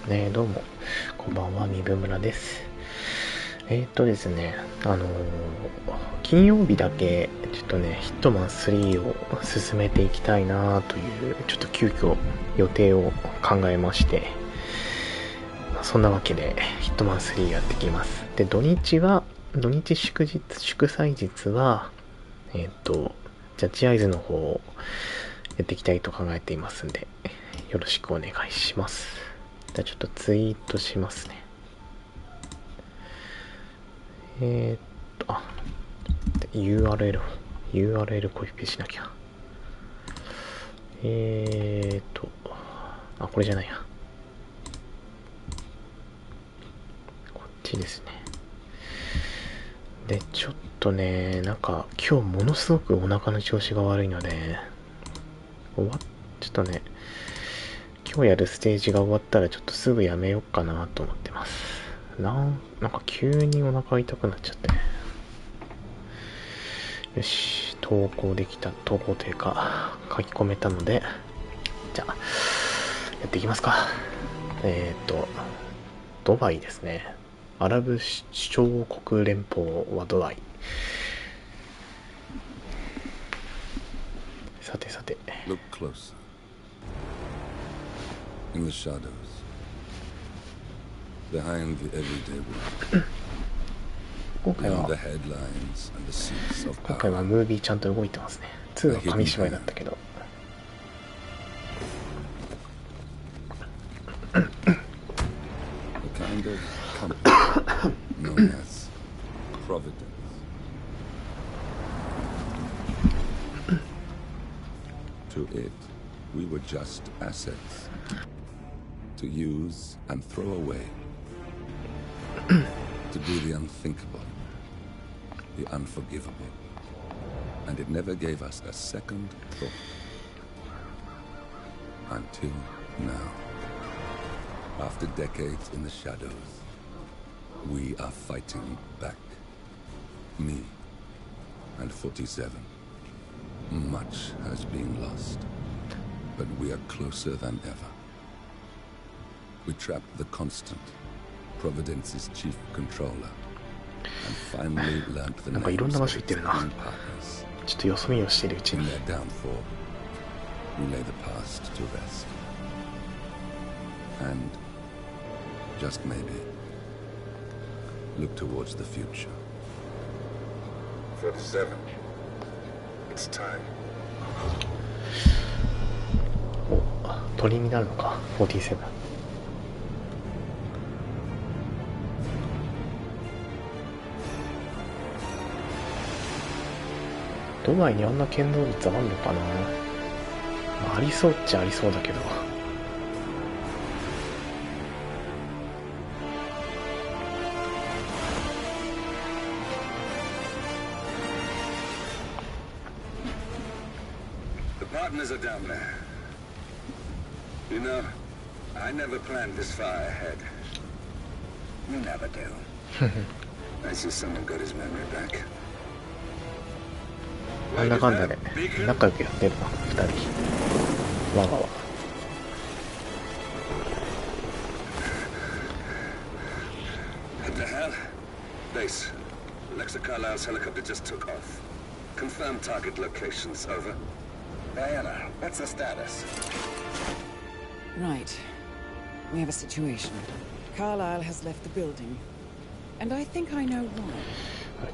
どうもこんばんは、みぶむらです。ですね、金曜日だけちょっとね、ヒットマン3を進めていきたいなという、ちょっと急遽予定を考えまして、そんなわけでヒットマン3やってきます。で、土日祝祭日はジャッジアイズの方をやっていきたいと考えていますんで、よろしくお願いします。じゃあちょっとツイートしますね。URL コピペしなきゃ。これじゃないや。こっちですね。で、ちょっとね、なんか今日ものすごくお腹の調子が悪いので、ちょっとね、今日やるステージが終わったらちょっとすぐやめようかなと思ってます。なんか急にお腹痛くなっちゃってね。よし、投稿というか書き込めたので、じゃあやっていきますか。ドバイですね。アラブ首長国連邦はドバイ。さてさて。Look closer. In the shadows, behind the everyday world, 今回 beyond は the headlines and the seats of 今回は power, ムービーちゃんと動いてますね。2の紙芝居だったけど。a kind of compass known as providence. To it, we were just assets to use and throw away, to do the unthinkable, the unforgivable, and it never gave us a second thought until now. After decades in the shadows, we are fighting back. Me and 47. Much has been lost, but we are closer than ever. We trapped the Constant, Providence's chief controller, and finally learned the names of its main partners. ちょっとよそ見をしているうち In に their downfall, we lay the past to rest. And, just maybe, look towards the future. 47. It's time. 鳥になるのか、47。ドバイにあんな建造物あんのかな。まあ、ありそうっちゃありそうだけど。Partners are down there. You know, I never planned this far ahead. You never do. I see someone got his memory back. なんだかんだで仲良くやってるな、2人。わがわ。What the hell? Base. Alexa Carlisle's helicopter just took off. Confirm target locations, over. Diana, what's the status? Right. We have a situation. Carlisle has left the building. And I think I know why.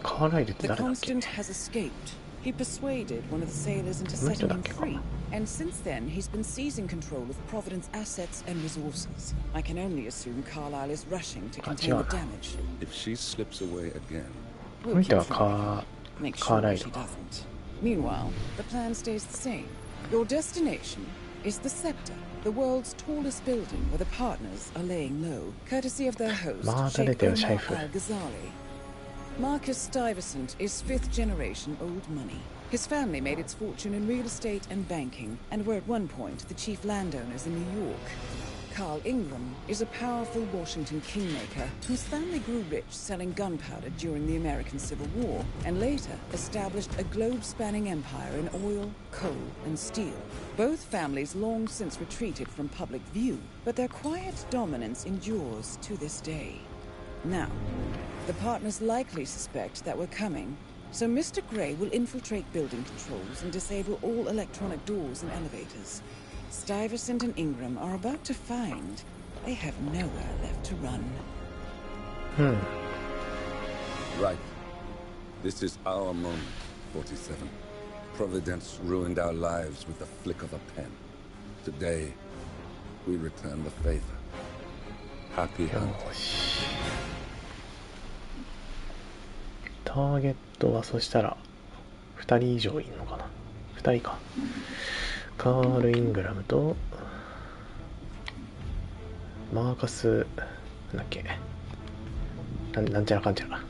カーライルって The 誰だっけ。 Constant has escaped. He persuaded one of the sailors into setting him free. And since then, he's been seizing control of Providence assets and resources. I can only assume Carlisle is rushing to contain the damage. If she slips away again, この人はカ Make ー sure ライ she ルか。 doesn't. Meanwhile, the plan stays the same. Your destination is the Scepter, the world's tallest building where the partners are laying low, courtesy of their host, Sheikh Omar Al-Ghazali. Marcus Stuyvesant is fifth-generation old money. His family made its fortune in real estate and banking, and were at one point the chief landowners in New York. Carl Ingram is a powerful Washington kingmaker whose family grew rich selling gunpowder during the American Civil War and later established a globe-spanning empire in oil, coal, and steel. Both families long since retreated from public view, but their quiet dominance endures to this day. Now, the partners likely suspect that we're coming, so Mr. Gray will infiltrate building controls and disable all electronic doors and elevators. Stuyvesant and Ingram are about to find they have nowhere left to run. Right. This is our moment, 47. Providence ruined our lives with the flick of a pen. Today, we return the favor. Happy hunting. ターゲットはそしたら2人以上いるのかな。2人か。カール・イングラムとマーカスなんだっけ、なんちゃらかんちゃら、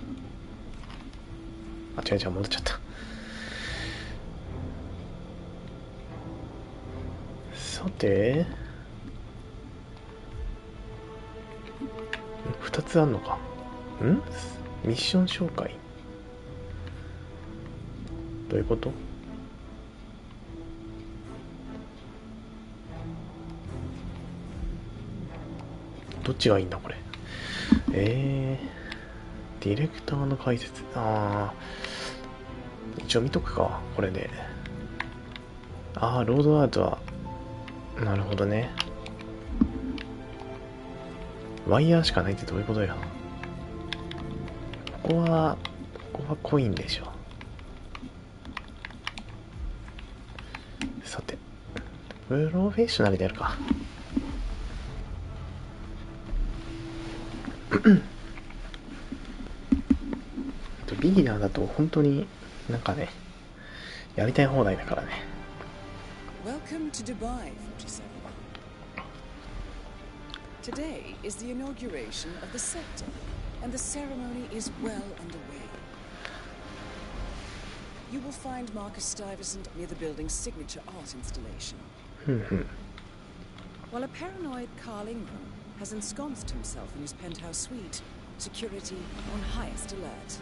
あ、違う戻っちゃった。さて2つあんのか。ミッション紹介どういうこと？どっちがいいんだこれ。ディレクターの解説。一応見とくかこれで。ロードアウトはなるほどね。ワイヤーしかないってどういうことや。ここはコインでしょ。さてプロフェッショナルでやるか。ビギナーだと本当になんかね、やりたい放題だからね。Welcome to Dubai, 47. Today is the inauguration of the sector, and the ceremony is well underway. You will find Marcus Stuyvesant near the building's signature art installation. While a paranoid Carl Ingram has ensconced himself in his penthouse suite, security on highest alert.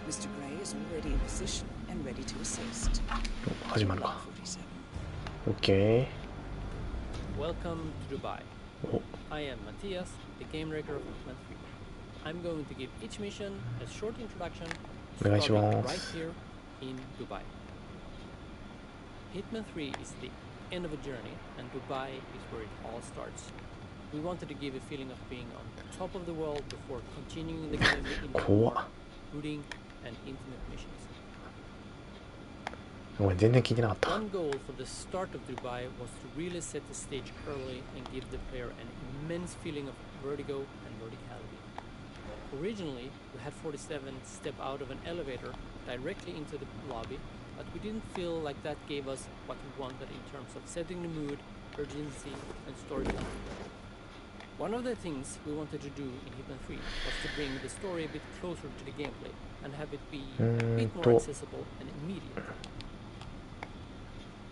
Mr. Gray is already in position and ready to assist. 始まるか。OK。Welcome to Dubai. I am Matthias, the game writer of HITMAN3. I'm going to give each mission a short introduction, starting right here in Dubai. HITMAN3 is the end of a journey, and Dubai is where it all starts. We wanted to give a feeling of being on top of the world before continuing the game into more looting and intimate missions. One goal for the start of Dubai was to really set the stage early and give the player an immense feeling of vertigo and verticality. Originally, we had 47 step out of an elevator directly into the lobby, but we didn't feel like that gave us what we wanted in terms of setting the mood, urgency, and storytelling. One of the things we wanted to do in HITMAN3 was to bring the story a bit closer to the gameplay and have it be a bit more accessible and immediate.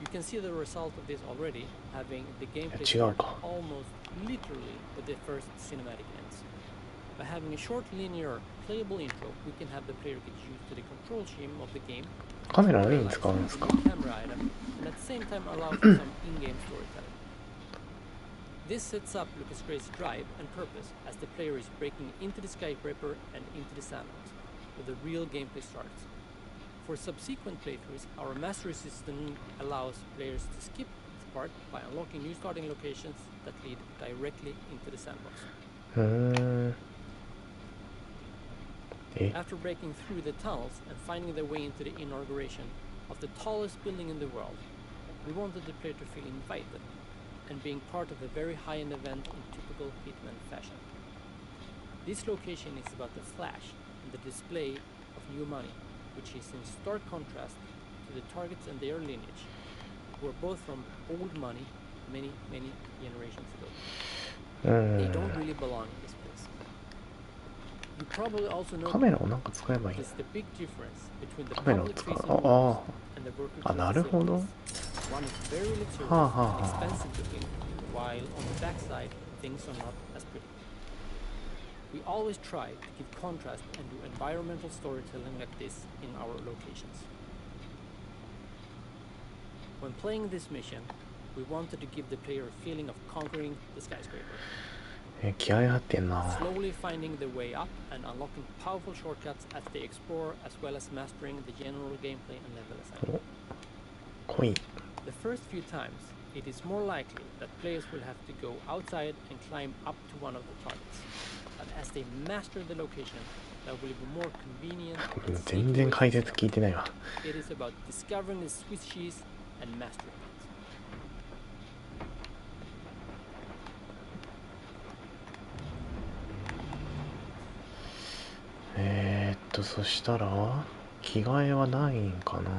You can see the result of this already, having the gameplay start almost literally with the first cinematic ends. By having a short, linear, playable intro, we can have the player get used to the control scheme of the game, camera item, and at the same time allow for some in-game storytelling. This sets up Lucas Gray's drive and purpose as the player is breaking into the skyscraper and into the sandbox, where the real gameplay starts. For subsequent playthroughs, our mastery system allows players to skip this part by unlocking new starting locations that lead directly into the sandbox. After breaking through the tunnels and finding their way into the inauguration of the tallest building in the world, we wanted the player to feel invited and being part of a very high-end event in typical Hitman fashion. This location is about the flash and the display of new money, which is in stark contrast to the targets and their lineage, who are both from old money many, many generations ago. They don't really belong in this place. You probably also know there's the big difference between the public facing and the worker. One is very literal and expensive looking, while on the backside, things are not as pretty. We always try to give contrast and do environmental storytelling like this in our locations. When playing this mission, we wanted to give the player a feeling of conquering the skyscraper. 気合い入ってんな。 Slowly finding their way up and unlocking powerful shortcuts as they explore, as well as mastering the general gameplay and level design. コイン。 The first few times, it is more likely that players will have to go outside and climb up to one of the targets. But as they master the location, that will be more convenient and safe 全然解説聞いてないわ。 It is about discovering the Swiss cheese and mastering it. そしたら着替えはないんかな。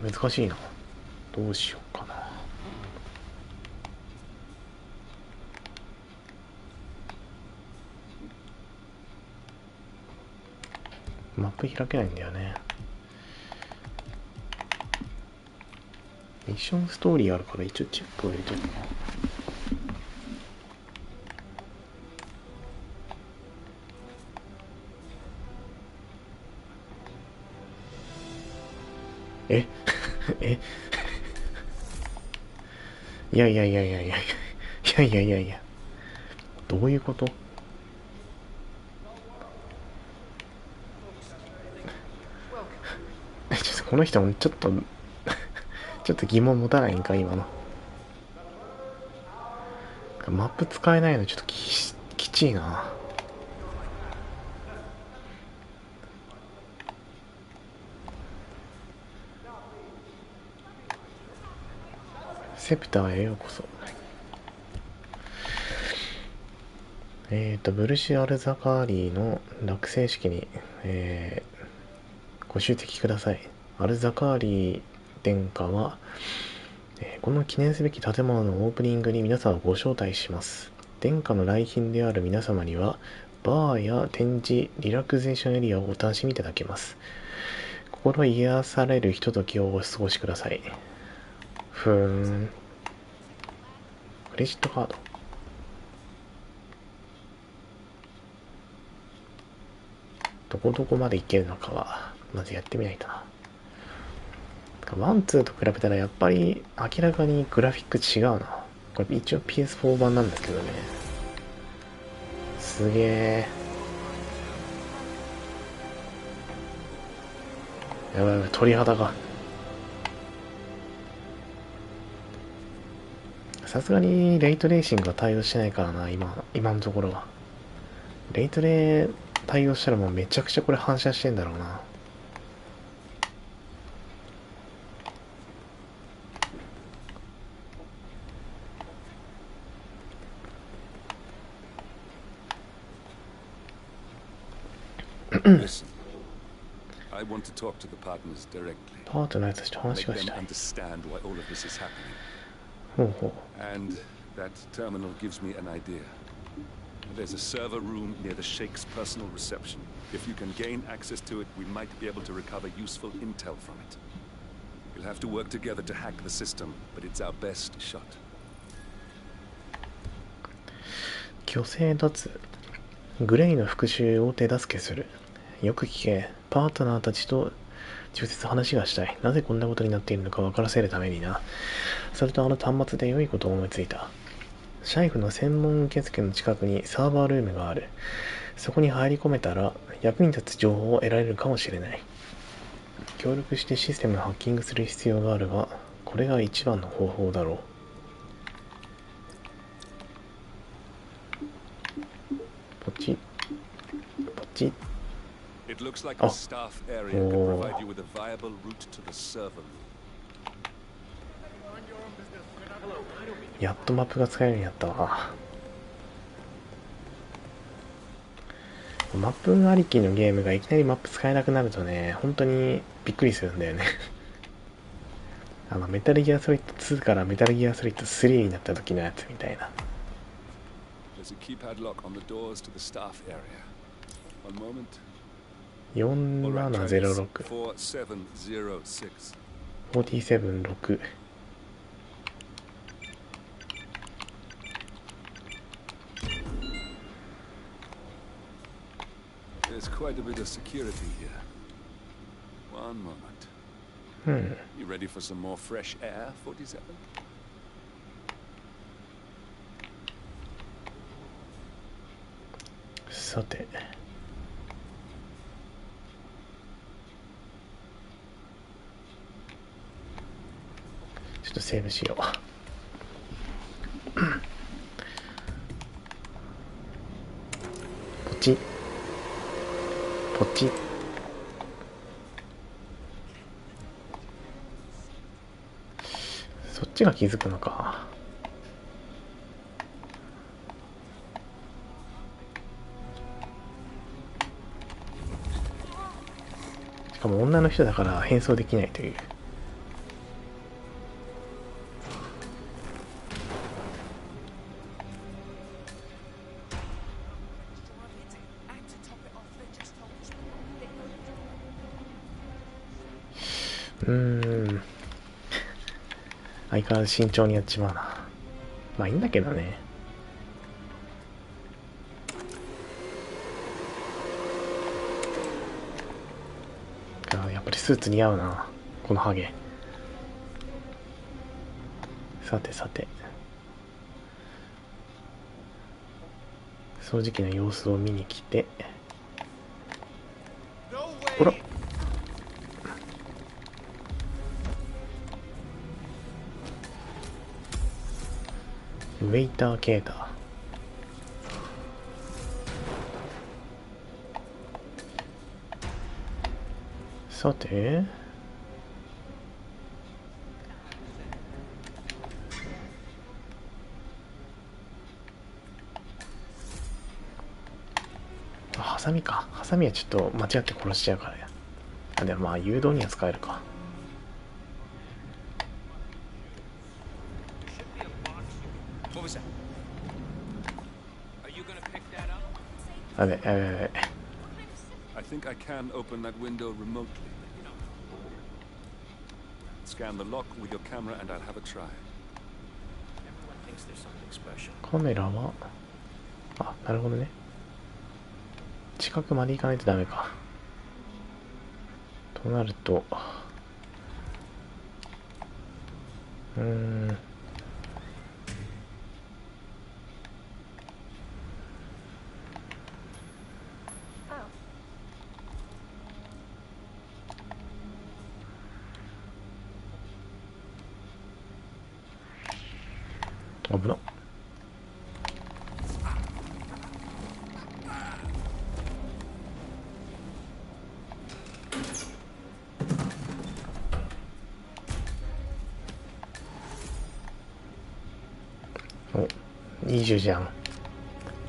難しいな。どうしようかな。マップ開けないんだよね。ミッションストーリーあるから一応チェックを入れてるな。いやどういうこと？ちょっとこの人もちょっと疑問持たないんか今の。マップ使えないのちょっときちいな。セプターへようこそ。ブルシュ・アルザカーリーの落成式に、ご出席ください。アルザカーリー殿下は、この記念すべき建物のオープニングに皆さんをご招待します。殿下の来賓である皆様には、バーや展示、リラクゼーションエリアをお楽しみいただけます。心癒されるひとときをお過ごしください。クレジットカード。どこまでいけるのかはまずやってみないとな。ワン、ツーと比べたらやっぱり明らかにグラフィック違うな。これ一応 PS4 版なんですけどね。すげえ。やばい鳥肌が。さすがにレイトレーシングは対応してないからな、今のところは。レイトレ対応したらもうめちゃくちゃこれ反射してんだろうな。Listen, I want to talk to the partners directly. パートナーたちと話 Make がし them たい。 understand why all of this is happening. ほうほう。 And that terminal gives me an idea. There's a server room near the Sheikh's personal reception. If you can gain access to it, we might be able to recover useful intel from it. We'll have to work together to hack the system, but it's our best shot. 虚勢脱。グレイの復讐を手助けする。よく聞け。パートナーたちと直接話がしたい。なぜこんなことになっているのか分からせるためにな。それと端末で良いことを思いついた。シャイフの専門受付の近くにサーバールームがある。そこに入り込めたら役に立つ情報を得られるかもしれない。協力してシステムをハッキングする必要があるが、これが一番の方法だろう。ポチポチ。It looks like the staff area could provide you with a viable route to the server room. やっとマップが使えるようになったわ。マップありきのゲームがいきなりマップ使えなくなるとね、本当にびっくりするんだよね。メタルギアソリッド2からメタルギアソリッド3になった時のやつみたいな。4706 476 There's quite a bit of security here. One moment. You ready for some more fresh air, 47? さて、ちょっとセーブしよう。ポチポチ。そっちが気づくのか。しかも女の人だから変装できないという。相変わらず慎重にやっちまうな。まあいいんだけどね。やっぱりスーツ似合うな、このハゲ。さてさて、掃除機の様子を見に来て、ほら、ウェイター系だ。さて、ハサミか。ハサミはちょっと間違って殺しちゃうからや。あ、でもまあ誘導には使えるか。あれ、I think I can open that window remotely. Scan the lock with your camera and I'll have a try. カメラは、あ、なるほどね。近くまで行かないとダメか。となると、危な。お、20じゃん。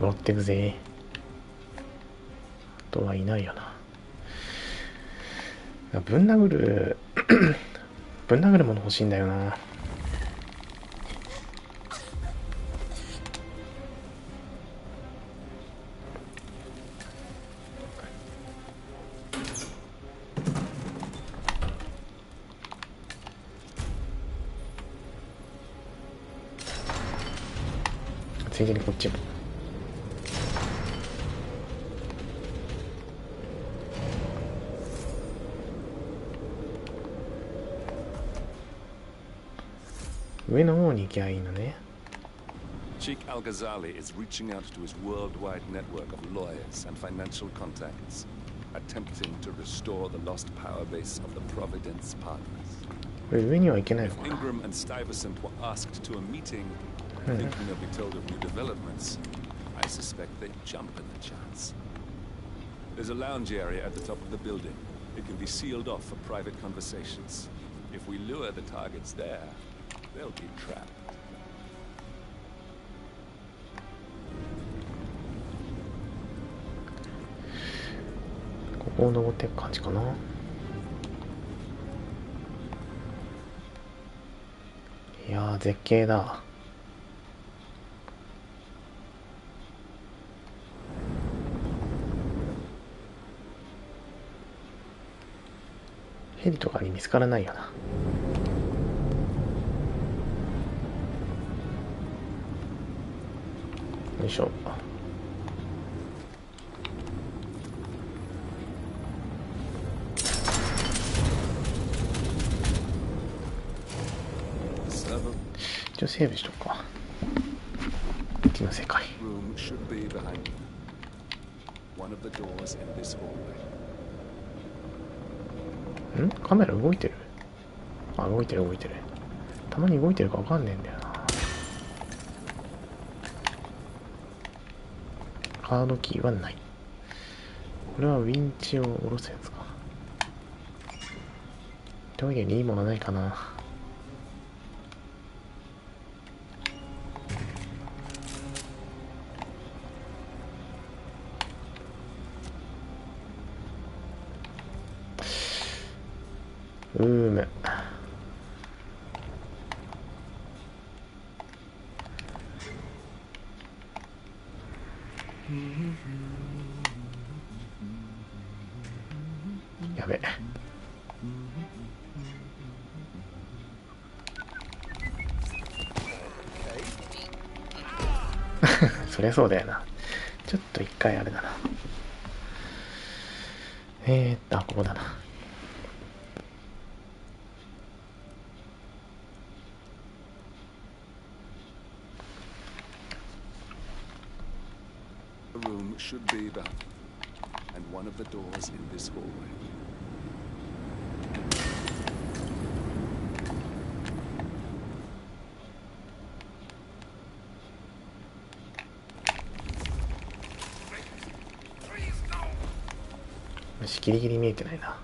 乗ってくぜ。あとはいないよな。ぶん殴るぶん殴るもの欲しいんだよな。ついでにこっちも。上の方に行きゃいいのね。Sheikh Al-Ghazali is reaching out to his worldwide network of lawyers and financial contacts, attempting to restore the lost power base of the Providence partners. これ上には行けないのかな。 Ingram and Stuyvesant were asked to a meeting, thinking they'll be told of new developments. I suspect they'd jump at the chance. There's a lounge area at the top of the building. It can be sealed off for private conversations. If we lure the targets there, they'll be trapped. ここを登っていく感じかな。いやー、絶景だ。ヘリとかに見つからないよな。よいしょ。一応セーブしとくか。敵の世界。ん？カメラ動いてる？あ、動いてる動いてる。たまに動いてるかわかんねえんだよな。カードキーはない。これはウィンチを下ろすやつか。トイレにいいものないかな。やべそりゃそうだよな。ちょっと一回あれだな。あ、ここだな。Should be back, and one of the doors in this hallway. よし、ギリギリ見えてないな。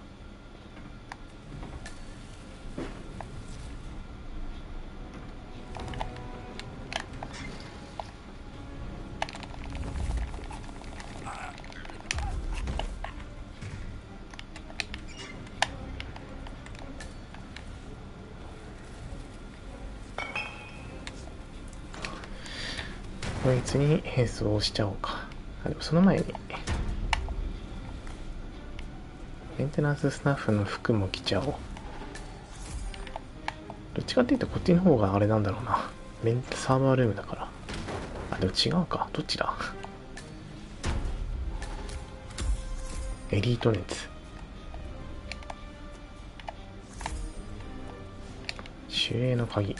こいつに変装をしちゃおうか。あ、でもその前にメンテナンススタッフの服も着ちゃおう。どっちかっていうとこっちの方があれなんだろうな。サーバールームだから。あ、でも違うか。どっちだ？エリート熱。守衛の鍵。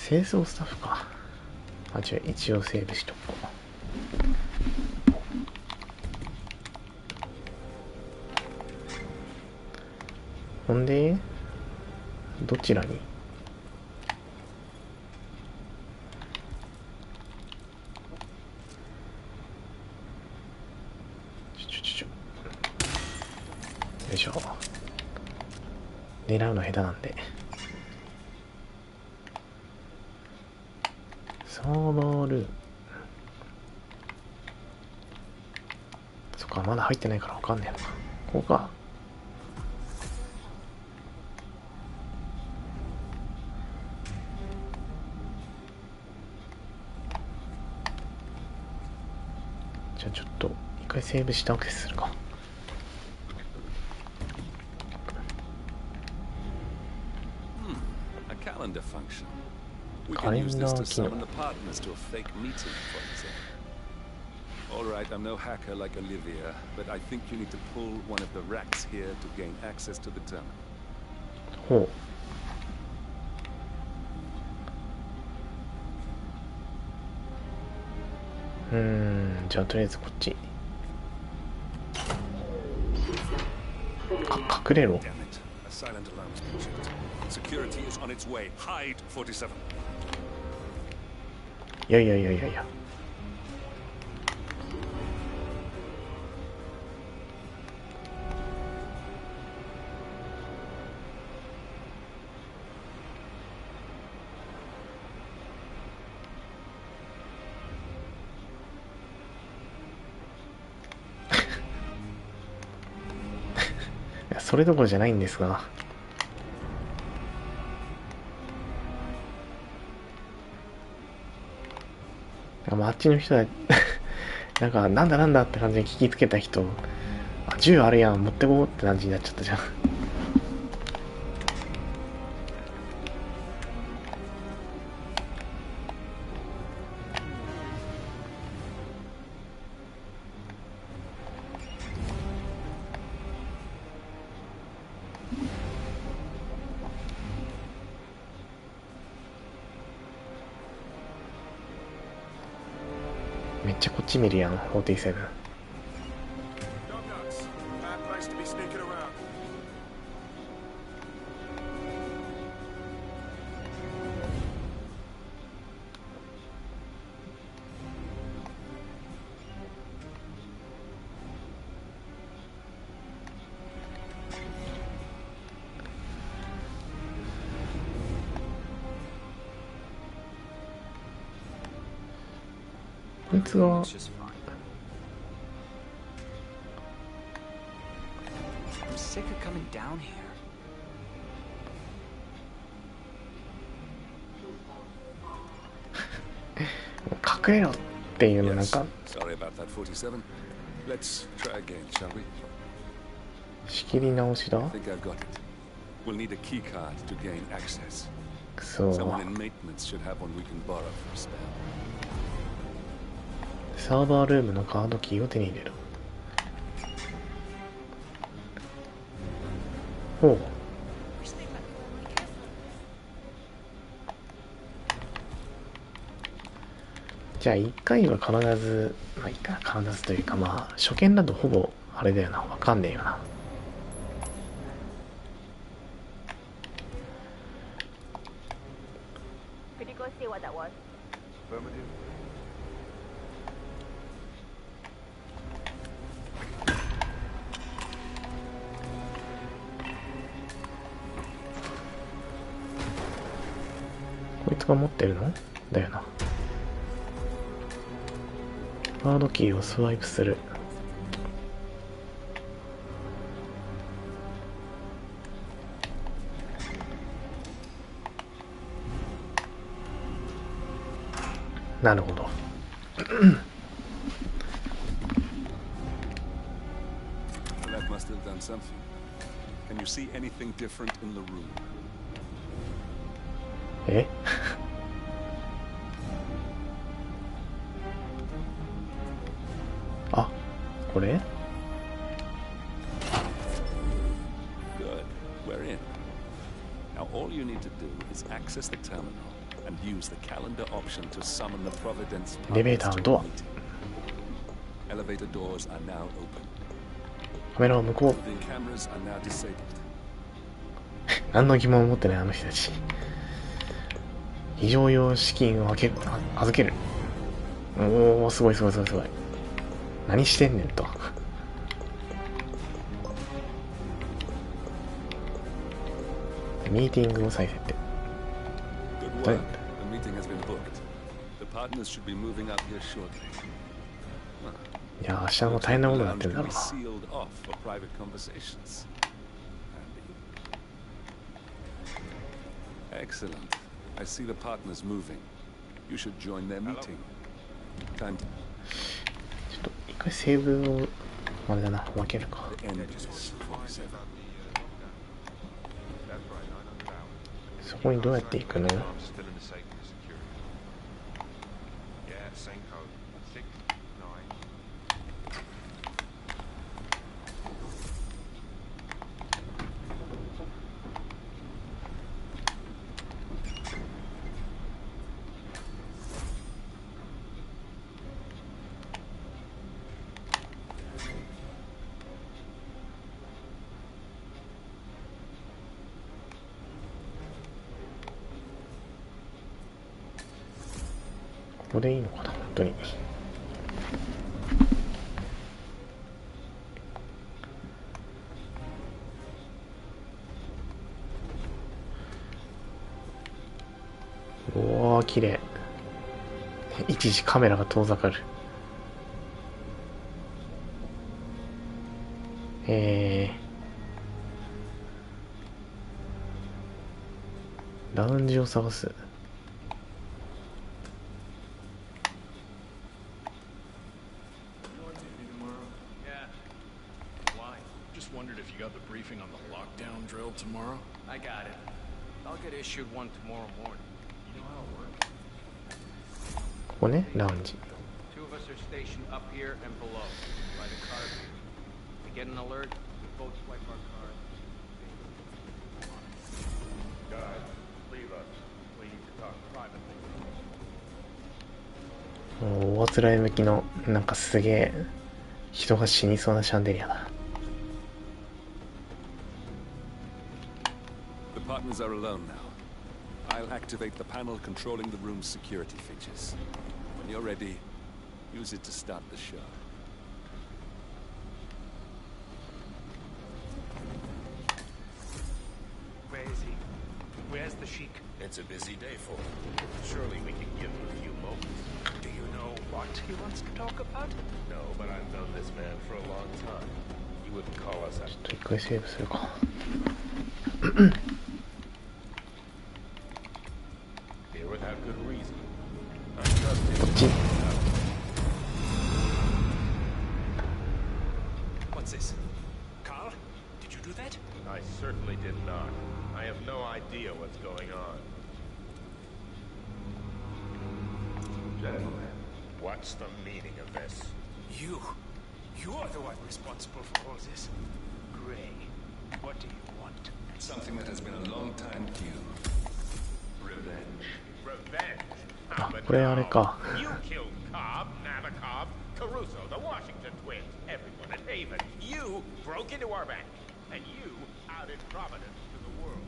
清掃スタッフか。あ、違う、一応セーブしとこう。ほんで、どちらに？よいしょ。狙うの下手なんで。サーバールーム。そっか、まだ入ってないからわかんねえのか。ここか。じゃあちょっと一回セーブしてアクセスするか。カレンダー機能。Alright, I'm no hacker like Olivia, but I think you need to pull one of the racks here to gain access to the terminal. ほう。じゃあとりあえずこっち。隠れろ。いやいやいやいやいや。それどころじゃないんですが。あっちの人はなんかなんだなんだって感じで聞きつけた人、あ、銃あるやん持ってこうって感じになっちゃったじゃん。めっちゃこっち見るやん、47。こいつがI'm sick of coming down here. 隠れろっていうのなんか Sorry about that, 47. Let's try again, shall we? 仕切り直しだ。 I think I've got it. We'll need a key card to gain access. くそ Someone in maintenance should have one we can borrow for a spell. サーバールームのカードキーを手に入れる。ほう。じゃあ1回は必ず、まあ1回は必ずというか、まあ初見だとほぼあれだよな、わかんねえよな。Could you go see what that was? Affirmative. こいつが持ってるのだよな。カードキーをスワイプする。なるほど。The lab must have done something. Can you see anything different in the room? えあ、これ Good. We're in. Now all you need to do is access the terminal and use the calendar option to summon the Providence エレベーターのドア。 Elevator doors are now open. カメラを向こう。 Moving cameras are now disabled. 何の疑問を持ってないあの人たち。非常用資金を預ける。おお、すごいすごいすごいすごい。何してんねんと。ミーティングを再設定。 Good work. The meeting has been booked. The partners should be moving out here shortly. いや、明日も大変なことになってるんだろうな。 Sealed off for private conversations. Excellent. I see the partners moving. You should join their meeting. Time to ちょっと一回セーブをあれだな、分けるか。 end this. 47. そこにどうやって行くの？ ここでいいのかな、本当に。おー、綺麗。一時カメラが遠ざかる。ラウンジを探す。You got the briefing on the lockdown drill tomorrow? I got it. I'll get issued one tomorrow morning. You know how it works. ここね、ラウンジ。 Two of us are stationed up here and below, by the car view. We get an alert, we both swipe our cards. Guys, leave us. We need to talk privately. 大あつらい向きのなんかすげえ人が死にそうなシャンデリアだ。 The partners are alone now. I'll activate the panel controlling the room's security features. When you're ready, use it to start the show. Where is he? Where's the Sheik? It's a busy day for him. Surely we can give him a few moments. Do you know what he wants to talk about? No, but I've known this man for a long time. He wouldn't call us out. ちょっと一回セーブするか。 Here without good reason. I trust him. こっち。 What's this? Carl? Did you do that? I certainly did not. I have no idea what's going on. Gentlemen, What's the meaning of this? You. You're the one responsible for all this. Gray, what do you want? Something that has been a long time due. Revenge. Revenge? あ、これあれか。 You killed Cobb, Nabokov, Caruso, the Washington twins, everyone at Haven. You broke into our bank, and you outed Providence to the world.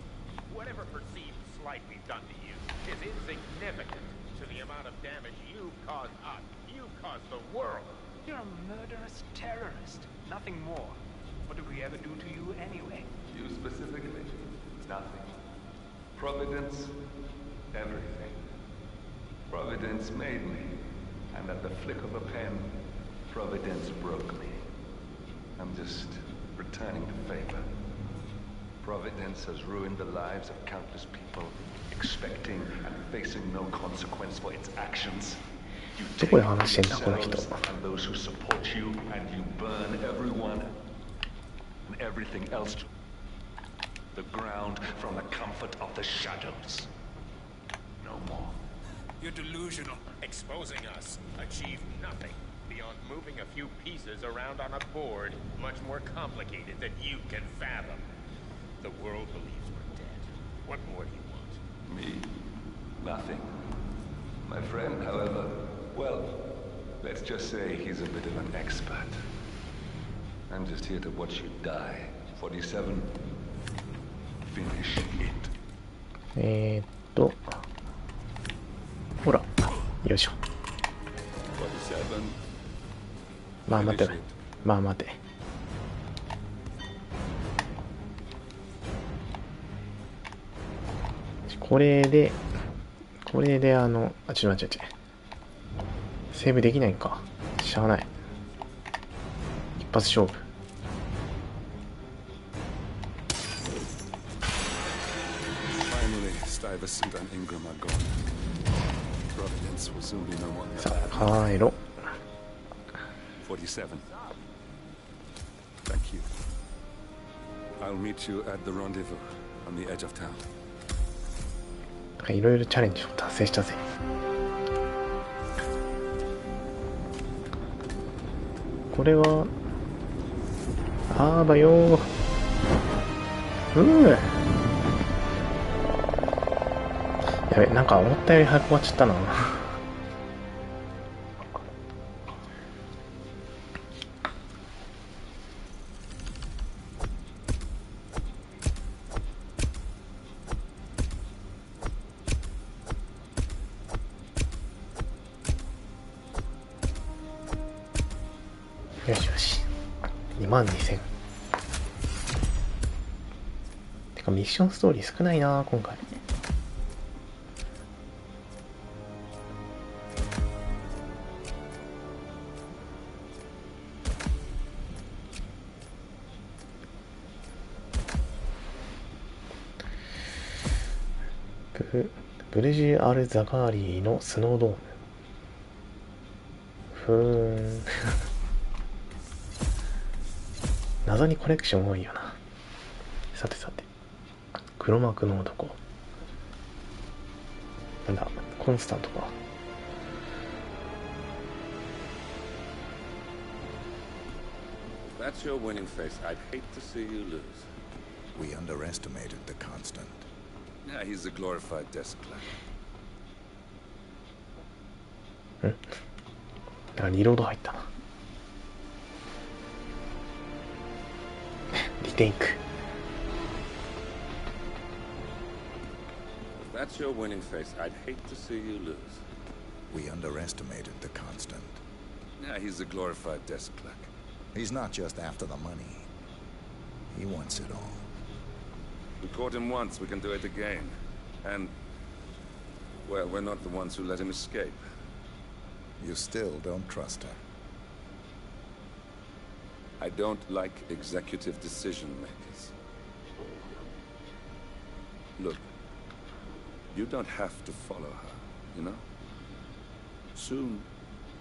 Whatever perceived slight we've done to you is insignificant to the amount of damage you've caused us. You've caused the world. You're a murderous terrorist. Nothing more. What did we ever do to you anyway? You specifically? Nothing. Providence? Everything. Providence made me, and at the flick of a pen, Providence broke me. I'm just returning the favor. Providence has ruined the lives of countless people, expecting and facing no consequence for its actions. You take yourselves and those who support you, and you burn everyone and everything else to the ground from the comfort of the shadows. No more. You're delusional. Exposing us achieved nothing beyond moving a few pieces around on a board much more complicated than you can fathom. The world believes we're dead. What more do you want? Me? Nothing. My friend, however, well, let's just say he's a bit of an expert. I'm just here to watch you die. 47. Finish it. ほら、よいしょ。まあ待て、まあ待て。これでちょっと待って、セーブできないんか。しゃあない。一発勝負。さあ、帰ろ。47. Thank you. I'll meet you at the rendezvous on the edge of town. いろいろチャレンジを達成したぜ。これはあーばよー。やべ、なんか思ったより早く終わっちゃったな。よしよし。22,000。てかミッションストーリー少ないな今回。ブルジュ・アル・ザガーリーのスノードーム。ふーん。謎にコレクション多いよな。さてさて、黒幕の男、なんだ、コンスタントか。That's your winning face. I'd hate to see you lose. We underestimated the Constant. Yeah, he's a glorified desk clerk. リロード入ったな。リテイク。If that's your winning face, I'd hate to see you lose. We underestimated the Constant. Yeah, he's a glorified desk clerk. He's not just after the money. He wants it all. We caught him once, we can do it again. And, well, we're not the ones who let him escape. You still don't trust her. I don't like executive decision makers. Look, you don't have to follow her, you know? Soon,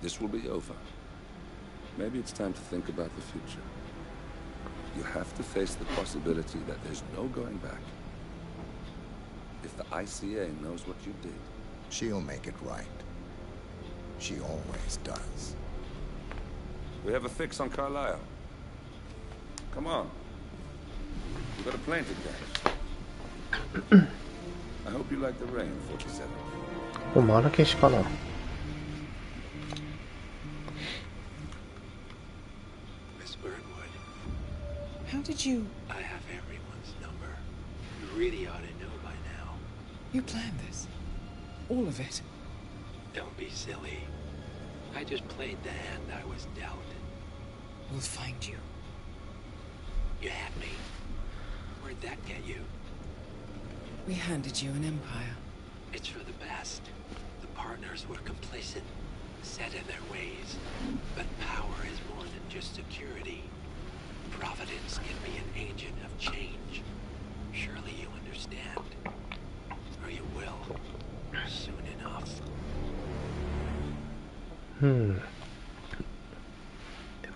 this will be over. Maybe it's time to think about the future. You have to face the possibility that there's no going back. If the ICA knows what you did, she'll make it right. She always does. We have a fix on Carlisle. Come on. We've got a plane to catch. I hope you like the rain, 47. お、マラケシュかな。How did you... I have everyone's number. You really ought to know by now. You planned this? All of it? Don't be silly. I just played the hand I was dealt. We'll find you. You had me. Where'd that get you? We handed you an empire. It's for the best. The partners were complacent, set in their ways. But power is more than just security. Providence can be an agent of change. Surely you understand. Or you will. Soon enough.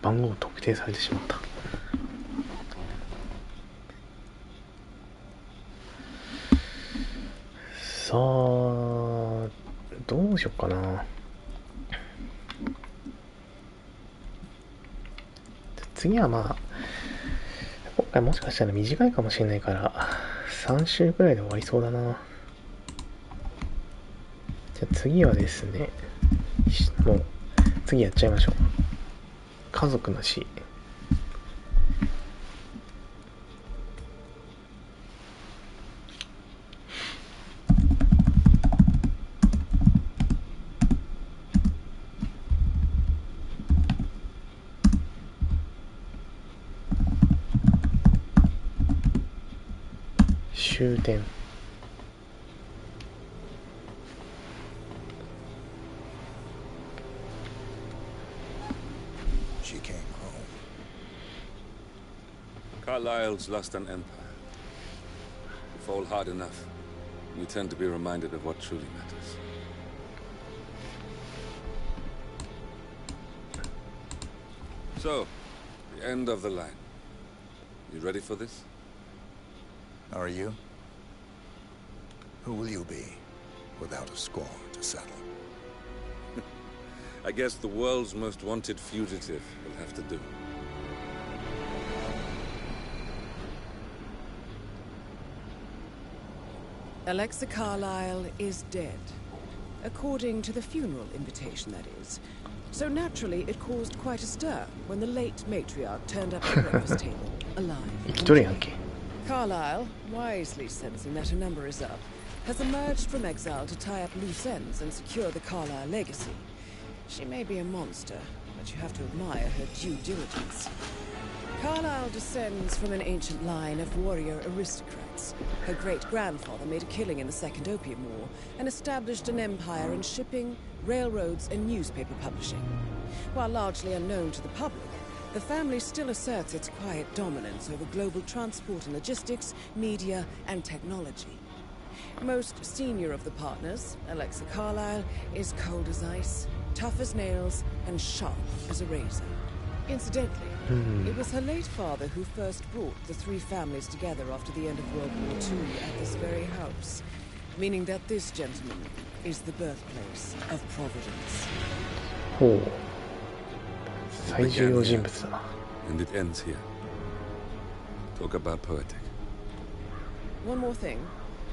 番号特定されてしまった。さあ、どうしよっかな。次はまあ、今回もしかしたら短いかもしれないから3週くらいで終わりそうだな。じゃあ次はですね、もう次やっちゃいましょう。家族の死。終点。She came home. Carlisle's lost an empire. We fall hard enough. We tend to be reminded of what truly matters. So, the end of the line. You ready for this? Are you? Who will you be, without a score to settle? I guess the world's most wanted fugitive will have to do. Alexa Carlisle is dead. According to the funeral invitation, that is. So naturally, it caused quite a stir when the late matriarch turned up at the breakfast table, alive. Carlisle, wisely sensing that her number is up, has emerged from exile to tie up loose ends and secure the Carlisle legacy. She may be a monster, but you have to admire her due diligence. Carlisle descends from an ancient line of warrior aristocrats. Her great-grandfather made a killing in the Second Opium War and established an empire in shipping, railroads, and newspaper publishing. While largely unknown to the public, the family still asserts its quiet dominance over global transport and logistics, media, and technology. Most senior of the partners, Alexa Carlisle, is cold as ice, tough as nails, and sharp as a razor. Incidentally, it was her late father who first brought the three families together after the end of World War II at this very house, meaning that this gentleman is the birthplace of Providence. ほう。最重要人物だな。And it ends here. Talk about poetic. One more thing.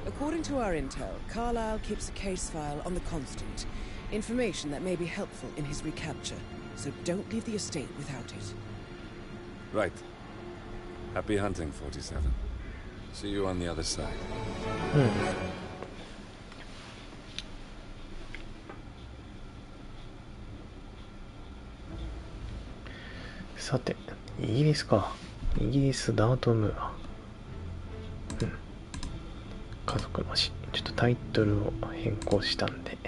According to our intel, Carlyle keeps a case file on the Constant. Information that may be helpful in his recapture. So don't leave the estate without it. Right. Happy hunting, 47. See you on the other side. さて、イギリスか。イギリスダートムーア。家族の死。ちょっとタイトルを変更したんで。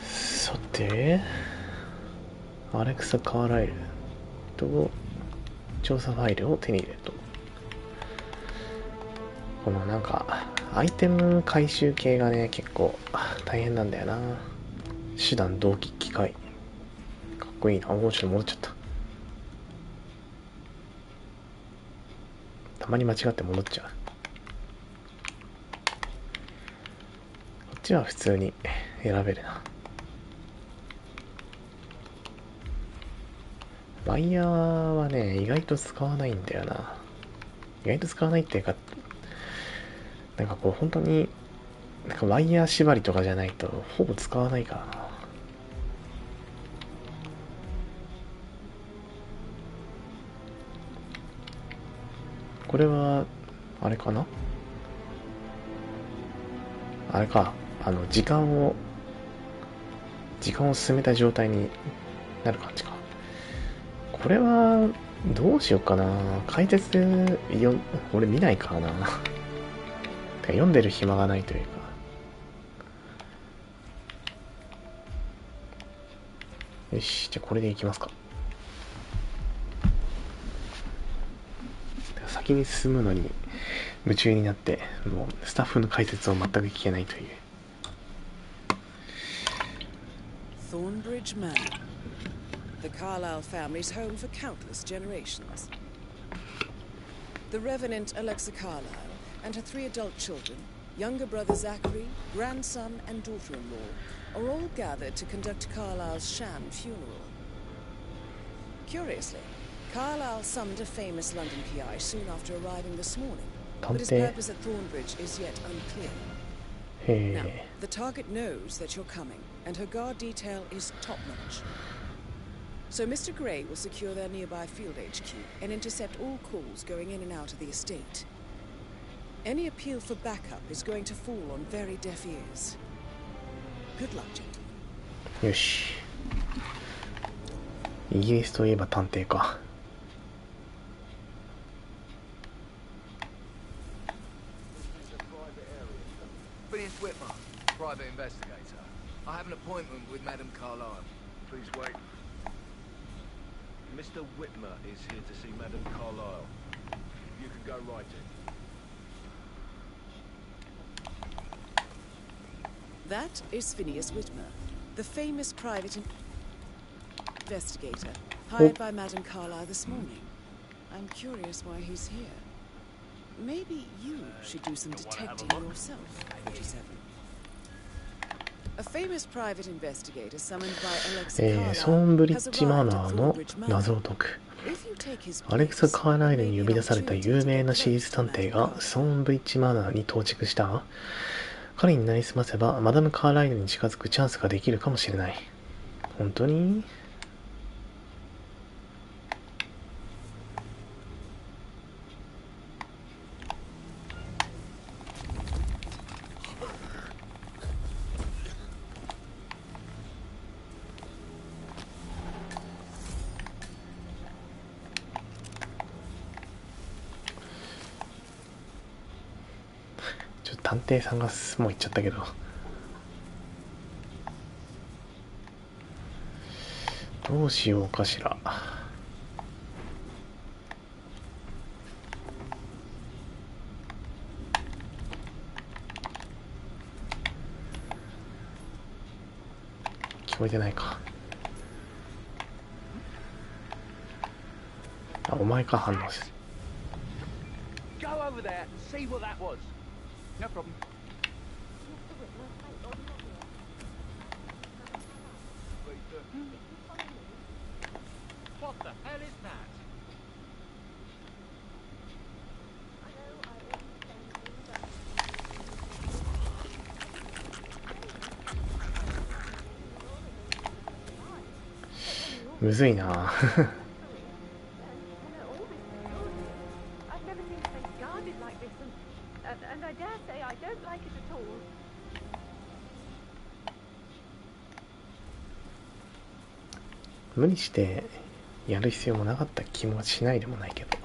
さて、アレクサ・カーライルと調査ファイルを手に入れると。このなんか、アイテム回収系がね、結構大変なんだよな。手段、動機、機械。かっこいいな。ちょっと戻っちゃった。たまに間違って戻っちゃう。こっちは普通に選べるな。ワイヤーはね、意外と使わないんだよな。意外と使わないっていうか、なんかこう本当に、なんかワイヤー縛りとかじゃないとほぼ使わないからな。これは、あれかな？あれか、時間を進めた状態になる感じか。これは、どうしようかな。解説俺見ないからな。読んでる暇がないというか。よし、じゃあこれでいきますか。先に進むのに夢中になって、もうスタッフの解説を全く聞けないという。Thornbridge Manor, the Carlyle family's home for countless generations. The Revenant Alexa Carlyle and her 3 adult children, younger brother Zachary, grandson and daughter-in-law, are all gathered to conduct Carlyle's sham funeral. Curiously, Carlyle summoned a famous London PI soon after arriving this morning, but his purpose at Thornbridge is yet unclear. Now, the target knows that you're coming, and her guard detail is top-notch. So Mr. Gray will secure their nearby field HQ and intercept all calls going in and out of the estate. Any appeal for backup is going to fall on very deaf ears. Good luck, gentlemen. よし。イギリスといえば探偵か。Whitmer, private investigator. I have an appointment with Madame Carlyle. Please wait. Mr. Whitmer is here to see Madame Carlyle. You can go right in. That is Phineas Whitmer, the famous private investigator hired by Madame Carlyle this morning. I'm curious why he's here. Maybe you should do some detecting yourself, 47. A famous private investigator summoned by Alexa Carlyle ソーンブリッジマナーの謎を解く。アレクサ・カーライルに呼び出された有名な私立探偵がソーンブリッジマナーに到着した。彼になりすませばマダム・カーライルに近づくチャンスができるかもしれない。本当に？探偵さんがもう行っちゃったけど、どうしようかしら。聞こえてないか。あ、お前か反応して。Go over there and see what that was. No problem. What the hell is that? むずいな。無理してやる必要もなかった気もしないでもないけど。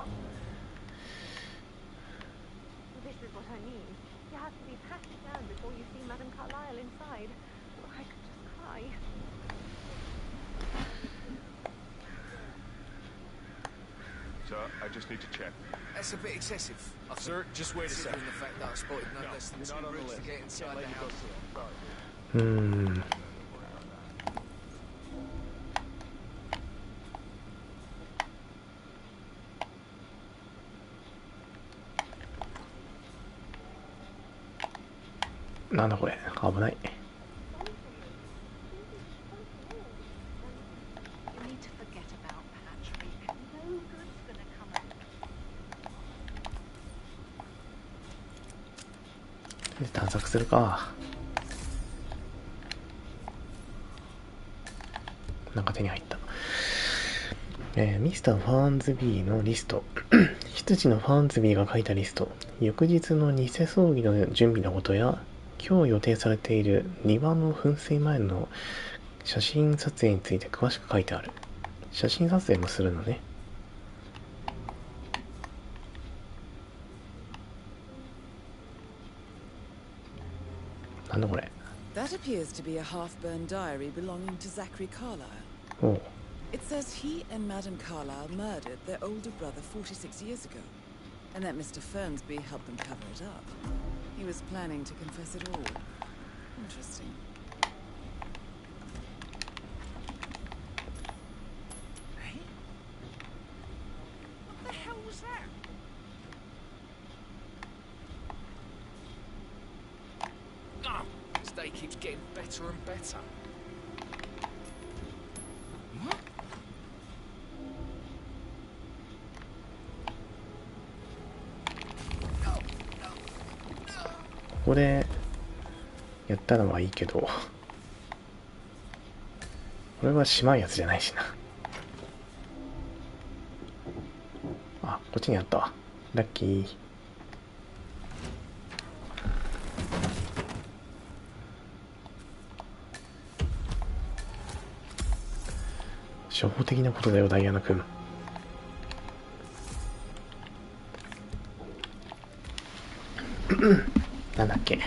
I just need to check. That's a bit excessive. Sir, just wait a second. The fact that I spotted no less than 2 routes to get inside the house. なんだこれ、危ない。探索するか。なんか手に入った。ミスターファーンズビーのリスト。羊のファーンズビーが書いたリスト。翌日の偽葬儀の準備のことや、今日予定されている庭の噴水前の写真撮影について詳しく書いてある。写真撮影もするのね。なんだこれ。That appears to be a half-burned diary belonging to Zachary Carlyle. Oh. It says he and Madame Carlyle murdered their older brother 46 years ago, and that Mr. Fernsby helped them cover it up. He was planning to confess it all. Interesting. Hey? What the hell was that? Oh, this day keeps getting better and better. What? ここでやったのはいいけど、これはしまうやつじゃないしな。あ、こっちにあったわ。ラッキー。初歩的なことだよ、ダイアナ君。なんだっけ、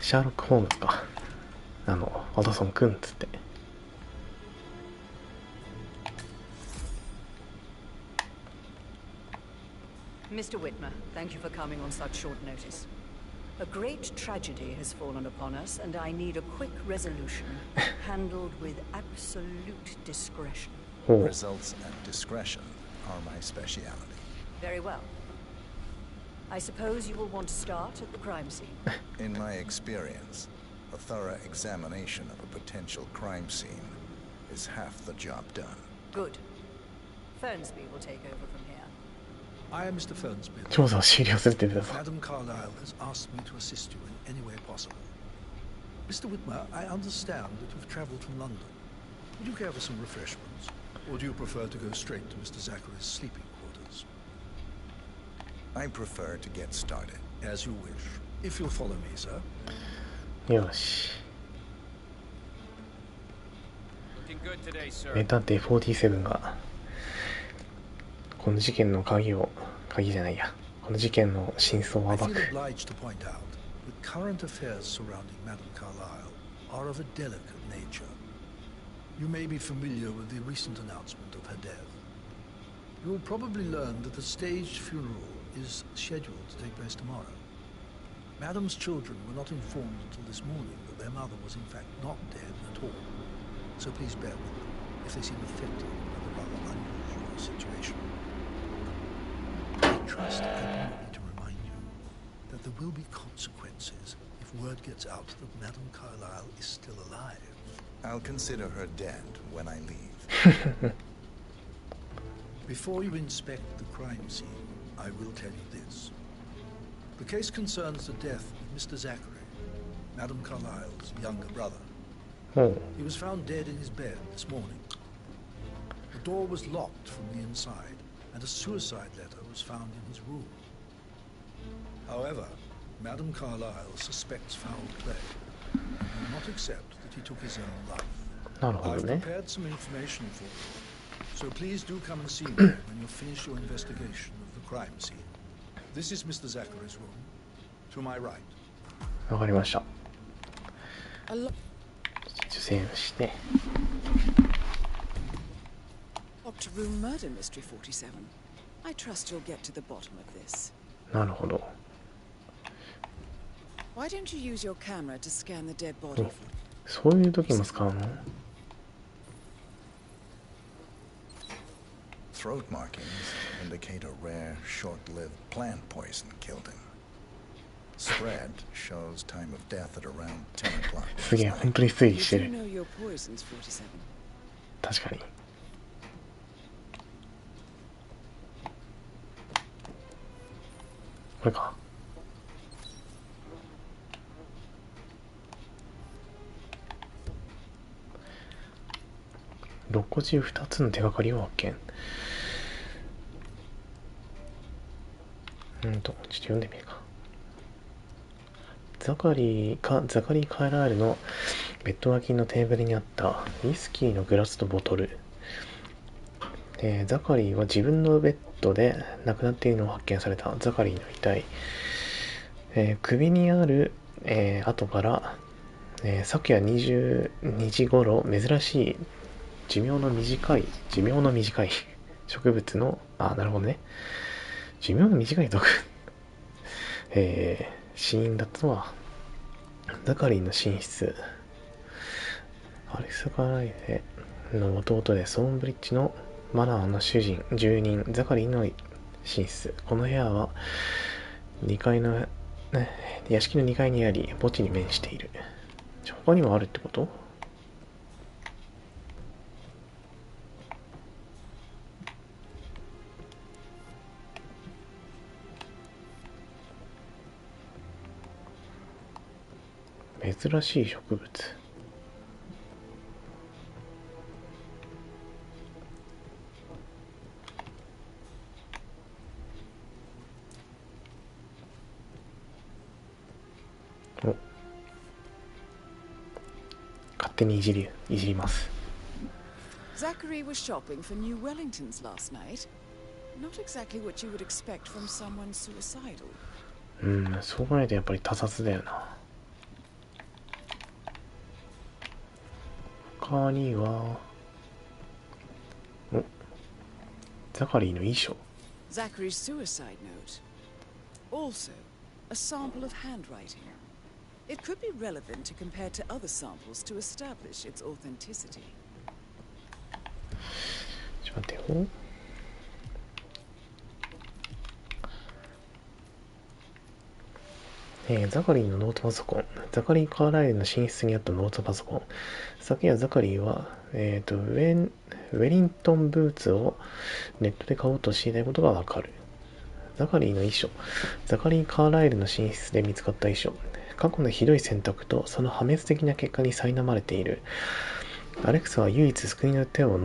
シャーロック・ホームズか。ワトソン君っつって。Mr. Whitmer, thank you for coming on such short notice. A great tragedy has fallen upon us, and I need a quick resolution, handled with absolute discretion. Results and discretion are my speciality. Very well. I suppose you will want to start at the crime scene. In my experience, a thorough examination of a potential crime scene is half the job done. Good. Fernsby will take over from here. I am Mr. Fernsby. 調査を終了するって言ってた。 Madame Carlyle has asked me to assist you in any way possible. Mr. Whitmer, I understand that you've traveled from London. Would you care for some refreshments? Or do you prefer to go straight to Mr. Zachary's sleeping quarters? I prefer to get started. As you wish. If you'll follow me, sir. よし。 Looking good today, sir. 名探偵47がこの事件の鍵じゃないや。この事件の真相を暴く。 I feel obliged to point out that current affairs surrounding Madame Carlyle are of a delicate nature. You may be familiar with the recent announcement of her death. You will probably learn that the staged funeral is scheduled to take place tomorrow. Madame's children were not informed until this morning that their mother was in fact not dead at all. So please bear with them. if they seem affected by the rather unusual situation. I trust I do not need to remind you that there will be consequences if word gets out that Madame Carlyle is still alive. I'll consider her dead when I leave. Before you inspect the crime scene, I will tell you this. The case concerns the death of Mr. Zachary, Madame Carlyle's younger brother. He was found dead in his bed this morning. The door was locked from the inside, and a suicide letter was found in his room. However, Madame Carlyle suspects foul play and will not accept that he took his own life. I've prepared some information for you, so please do come and see me when you finish your investigation of the crime scene. This is Mr. Zachary's room. To my right. わかりました。受精してLocked room murder mystery 47. I trust you'll get to the bottom of this. なるほど。Why don't you use your camera to scan the dead body? そういう時も使うの？ Throat markings indicate a rare, short-lived plant poison killed him. Spread shows time of death at around 10 o'clock. すげえ、本当に推理してる。確かに。これか。6個中2つの手がかりを発見。ちょっと読んでみるか。ザカリー・カーラールのベッド脇のテーブルにあったウイスキーのグラスとボトル。ザカリーは自分のベッドで亡くなっているのを発見された。ザカリーの遺体。首にある、跡から、昨夜22時頃珍しい寿命の短い植物の、なるほどね。寿命の短い毒、死因だったのはザカリーの寝室。アレクサ・カーライフェの弟でソーンブリッジのマナーの住人ザカリーの寝室。この部屋は2階の屋敷の2階にあり墓地に面している。他にもあるってこと？珍しい植物。お、勝手にいじります。Zachary was shopping for new Wellingtons last night. Not exactly what you would expect from someone suicidal. そう考えるとやっぱり他殺だよな。他には、ザカリーの遺書。Zachary's suicide note. Also, a sample of handwriting. It could be relevant to compare to other samples to establish its authenticity. ちょっと待ってよ。ザカリーのノートパソコン。ザカリー・カーライルの寝室にあったノートパソコン。昨夜ザカリーは、ウェリントンブーツをネットで買おうとしていたことがわかる。ザカリーの遺書。ザカリー・カーライルの寝室で見つかった遺書。過去のひどい選択とその破滅的な結果に苛まれている。アレクサは唯一救いの手を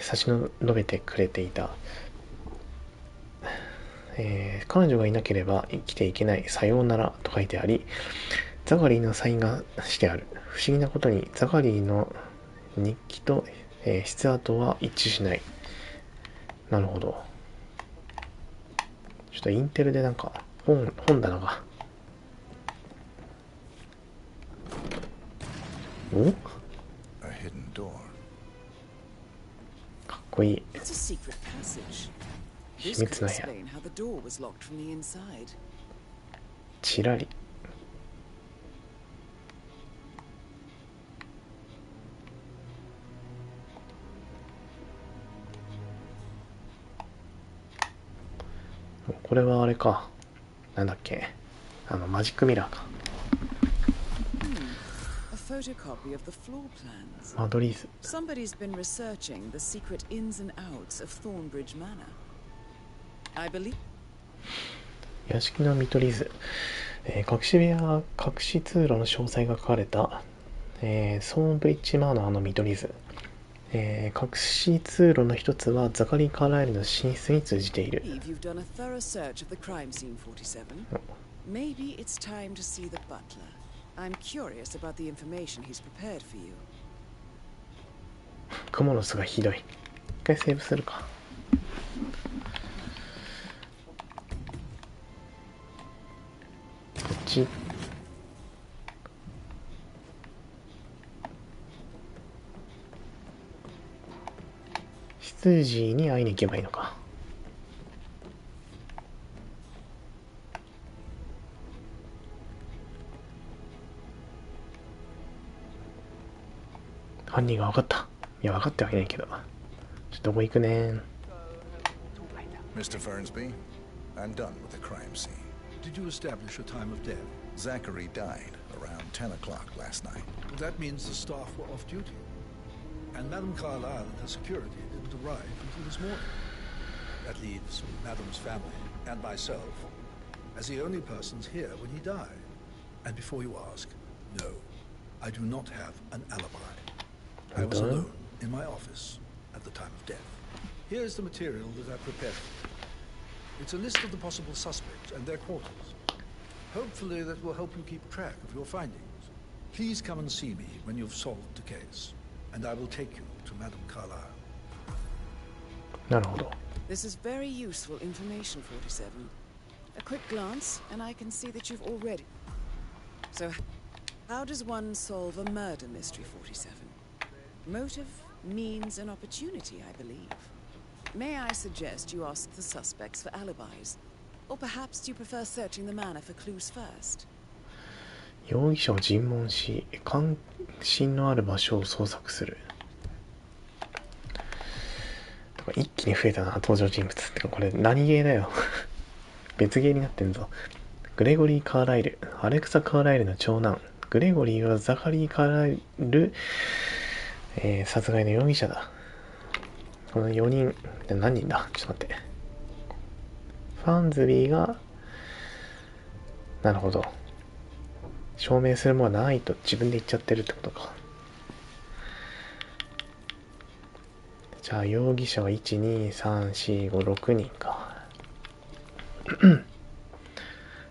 差し伸べてくれていた。彼女がいなければ生きていけない、さようならと書いてあり、ザカリーのサインがしてある。不思議なことにザカリーの日記と、筆跡は一致しない。なるほど。ちょっとインテルでなんか本棚がかっこいい。秘密の部屋。ちらり。これはあれか。なんだっけ。マジックミラーか。A photocopy of the floor plans. 間取り図。Somebody's been researching the secret ins and outs of Thornbridge Manor. I believe. 屋敷の見取り図。隠し部屋、隠し通路の詳細が書かれた、ソーンブリッジマナーの見取り図。隠し通路の一つはザカリー・カーライルの寝室に通じている。You've done a thorough search of the crime scene, 47. Maybe it's time to see the butler. I'm curious about the information he's prepared for you. クモの巣がひどい。一回セーブするか。こっち。執事に会いに行けばいいのか。犯人が分かった。いや、分かってはいないけど。ちょっとどこ行くね。Mr. Fernsby, I'm done with the crime scene. Did you establish a time of death? Zachary died around 10 o'clock last night. Well, that means the staff were off duty. And Madame Carlyle and her security didn't arrive until this morning. That leaves Madame's family and myself as the only persons here when he died. And before you ask, no, I do not have an alibi. I was alone in my office at the time of death. Here's the material that I prepared for you. It's a list of the possible suspects and their quarters. Hopefully that will help you keep track of your findings. Please come and see me when you've solved the case, and I will take you to Madame Carlyle. なるほど。This is very useful information, 47. A quick glance, and I can see that you've already... So, how does one solve a murder mystery, 47? Motive, means, and opportunity, I believe. May I suggest you ask the suspects for alibis? Or perhaps do you prefer searching the manor for clues first? 容疑者を尋問し、関心のある場所を捜索する。とか一気に増えたな、登場人物。てかこれ何ゲーだよ。別ゲーになってんぞ。グレゴリー・カーライル、アレクサ・カーライルの長男。グレゴリーはザカリー・カーライル、殺害の容疑者だ。この4人、何人だ？ちょっと待って。ファンズビーが、なるほど。証明するものはないと自分で言っちゃってるってことか。じゃあ容疑者は1、2、3、4、5、6人か。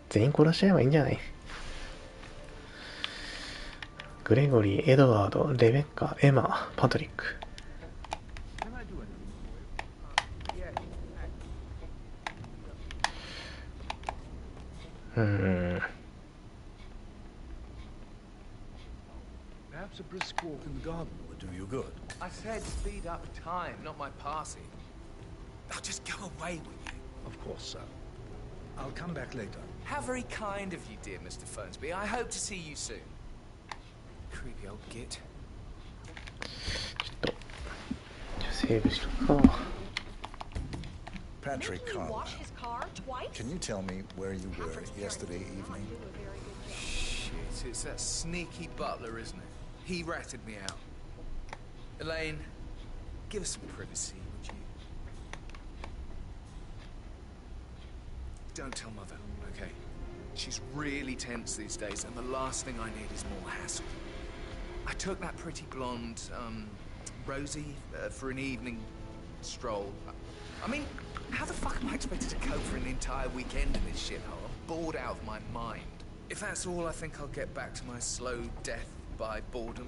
全員殺しちゃえばいいんじゃない？グレゴリー、エドワード、レベッカ、エマ、パトリック。Perhaps a brisk walk in the garden would do you good. I said speed up time, not my passing. I'll just go away with you. Of course, sir. I'll come back later. How very kind of you, dear Mr. Fernsby. I hope to see you soon. Creepy old git. ちょっとセーブしとくか。Patrick Carlyle, can you tell me where you were yesterday evening? Shit, it's that sneaky butler, isn't it? He ratted me out. Elaine, give us some privacy, would you? Don't tell Mother, okay? She's really tense these days, and the last thing I need is more hassle. I took that pretty blonde, Rosie, for an evening stroll. I mean, how the fuck am I expected to cope for an entire weekend in this shithole? I'm bored out of my mind. If that's all, I think I'll get back to my slow death by boredom.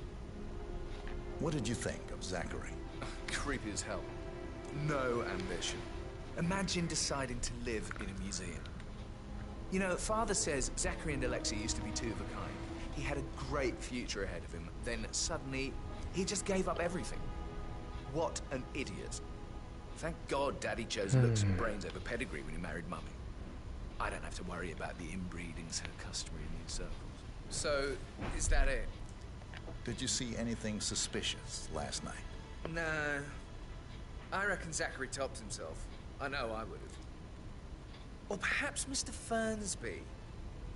What did you think of Zachary? Creepy as hell. No ambition. Imagine deciding to live in a museum. You know, Father says Zachary and Alexia used to be two of a kind. He had a great future ahead of him. Then suddenly, he just gave up everything. What an idiot. Thank God Daddy chose looks and brains over pedigree when he married Mummy. I don't have to worry about the inbreeding so customary in these circles. So, is that it? Did you see anything suspicious last night? No. I reckon Zachary topped himself. I know I would have. Or perhaps Mr. Fernsby.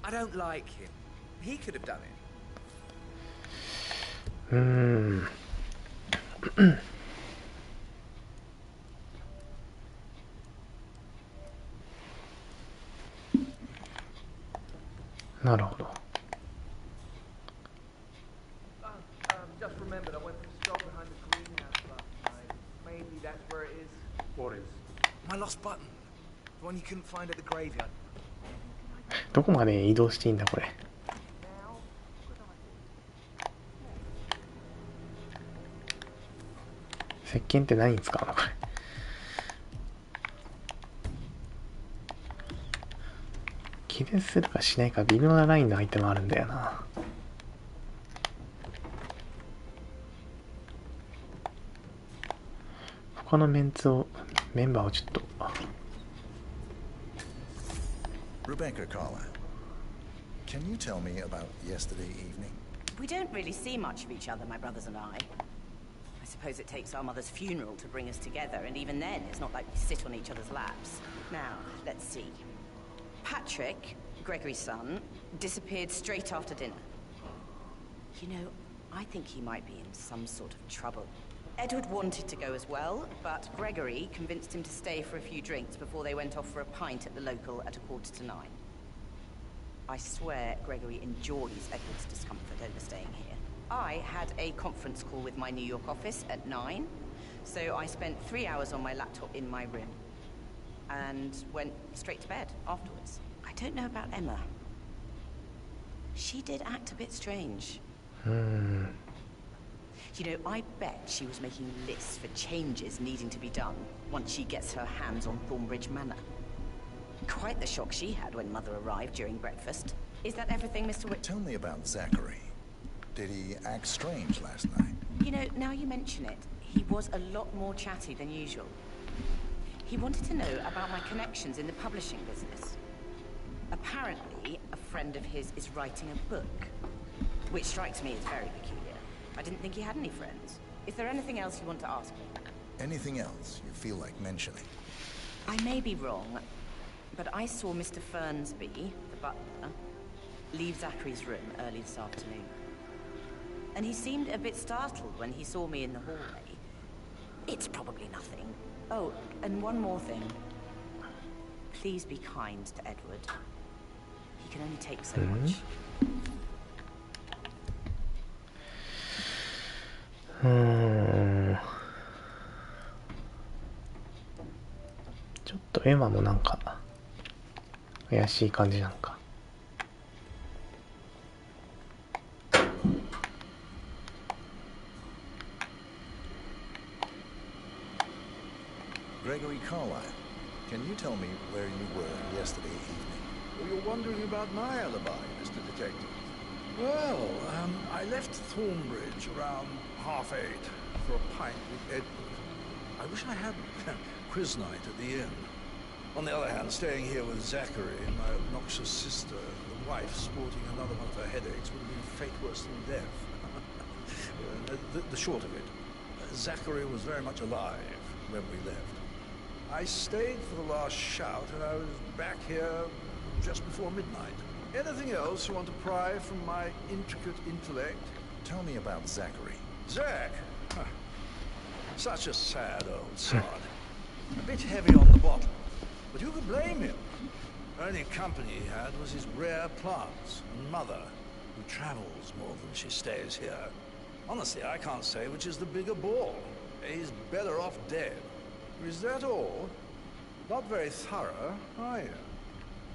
I don't like him. He could have done it. なるほど。Just remembered, I went for a stroll behind the greenhouse last night. Maybe that's where it is. What is? My lost button. The one you couldn't find at the graveyard. どこまで移動していいんだこれ。石鹸って何に使うのこれ。気絶するかしないか微妙なラインのアイテムあるんだよな。他のメンバーをちょっと。Rebecca Carla, can you tell me about yesterday evening? We don't really see much of each other, my brothers and I suppose it takes our mother's funeral to bring us together, and even then, it's not like we sit on each other's laps. Now, let's see. Patrick, Gregory's son, disappeared straight after dinner. You know, I think he might be in some sort of trouble. Edward wanted to go as well, but Gregory convinced him to stay for a few drinks before they went off for a pint at the local at 8:45. I swear Gregory enjoys Edward's discomfort over staying here. I had a conference call with my New York office at 9, so I spent 3 hours on my laptop in my room and went straight to bed afterwards. I don't know about Emma. She did act a bit strange. You know, I bet she was making lists for changes needing to be done once she gets her hands on Thornbridge Manor. Quite the shock she had when Mother arrived during breakfast. Is that everything, Mr. Tell me about Zachary. Did he act strange last night? You know, now you mention it, he was a lot more chatty than usual. He wanted to know about my connections in the publishing business. Apparently, a friend of his is writing a book, which strikes me as very peculiar. I didn't think he had any friends. Is there anything else you want to ask me? Anything else you feel like mentioning? I may be wrong, but I saw Mr. Fernsby, the butler, leave Zachary's room early this afternoon. And he seemed a bit startled when he saw me in the hallway. It's probably nothing. Oh, and one more thing. Please be kind to Edward. He can only take so much. ちょっとエマもなんか怪しい感じなんか。Gregory Carlyle, can you tell me where you were yesterday evening? Well, you're wondering about my alibi, Mr. Detective. Well, I left Thornbridge around 8:30 for a pint with Edward. I wish I hadn't. Quiz night at the inn. On the other hand, staying here with Zachary and my obnoxious sister, the wife sporting another one of her headaches, would have been fate worse than death. The short of it, Zachary was very much alive when we left. I stayed for the last shout, and I was back here just before midnight. Anything else you want to pry from my intricate intellect? Tell me about Zachary. Zach? Huh. Such a sad old sod. A bit heavy on the bottle, but who could blame him? The only company he had was his rare plants and Mother, who travels more than she stays here. Honestly, I can't say which is the bigger ball. He's better off dead. Is that all? Not very thorough, are you?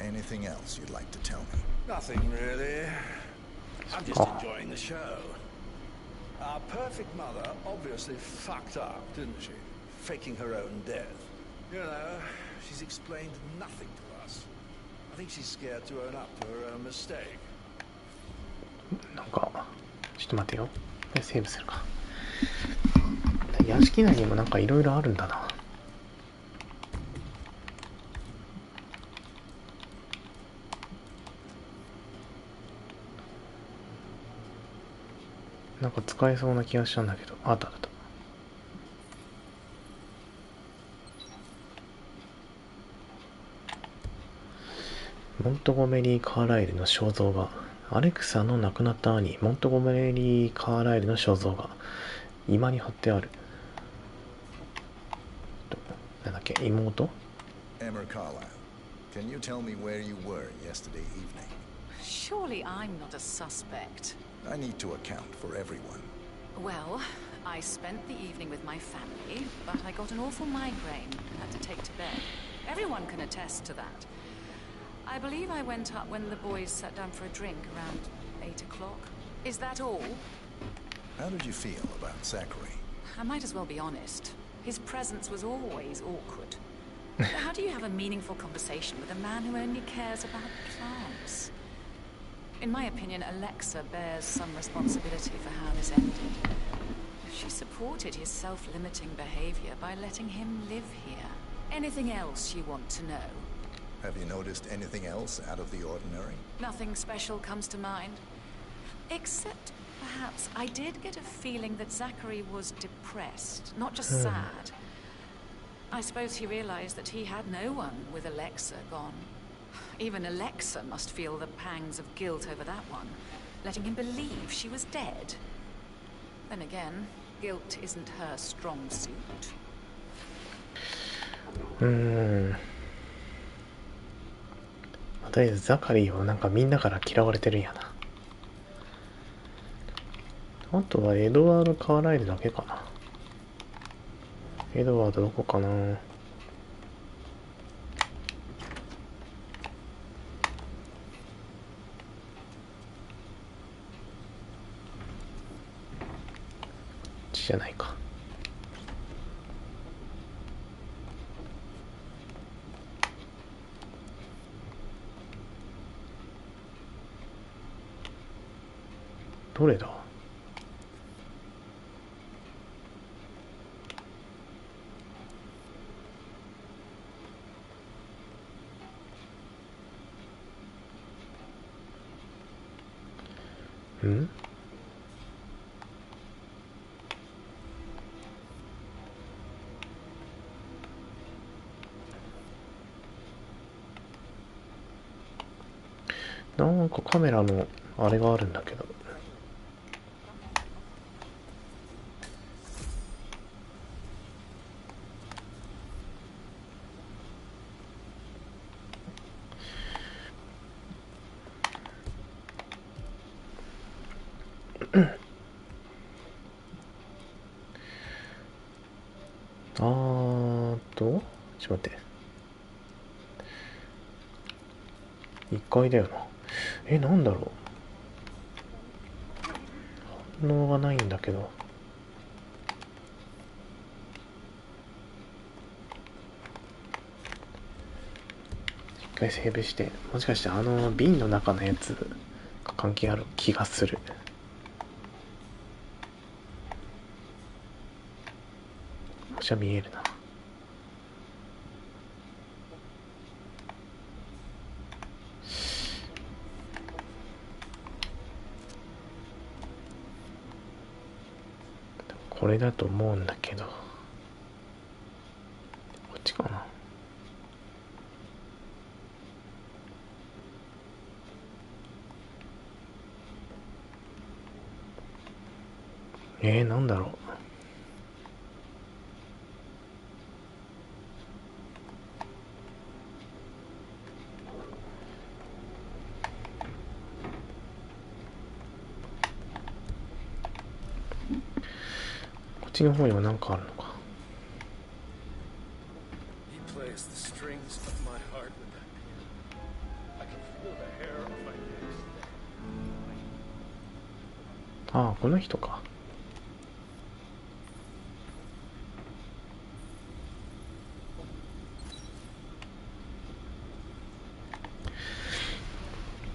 Anything else you'd like to tell me? Nothing really. I'm just enjoying the show. Our perfect mother obviously fucked up, didn't she? Faking her own death. You know, she's explained nothing to us. I think she's scared to own up to her own mistake. なんかちょっと待てよ。セーブするか。屋敷内にもなんかいろいろあるんだな。なんか使えそうな気がしたんだけど、あったあった。モントゴメリー・カーライルの肖像画。アレクサの亡くなった兄、モントゴメリー・カーライルの肖像画。居間に貼ってある。なんだっけ、妹？ Emma Carlyle, can you tell me where you were yesterday evening? Surely I'm not a suspect. I need to account for everyone. Well, I spent the evening with my family, but I got an awful migraine and had to take to bed. Everyone can attest to that. I believe I went up when the boys sat down for a drink around 8 o'clock. Is that all? How did you feel about Zachary? I might as well be honest. His presence was always awkward. How do you have a meaningful conversation with a man who only cares about plants? In my opinion, Alexa bears some responsibility for how this ended. She supported his self-limiting behavior by letting him live here. Anything else you want to know? Have you noticed anything else out of the ordinary? Nothing special comes to mind. Except, perhaps, I did get a feeling that Zachary was depressed, not just sad. I suppose he realized that he had no one with Alexa gone. Even Alexa must feel the pangs of guilt over that one, letting him believe she was dead. Then again, guilt isn't her strong suit. とりあえずザカリーはなんかみんなから嫌われてるんやな。あとはエドワード・カーライルだけかな。エドワードどこかな。じゃないか。どれだ？ん？なんかカメラのあれがあるんだけど。ちょっと待って。1階だよな。なんだろう。反応がないんだけど。一回セーブして、もしかして瓶の中のやつが関係ある気がする。じゃ見えるな。これだと思うんだけど、こっちかな。なんだろう。こっちの方にも何かあるのか。ああ、この人か。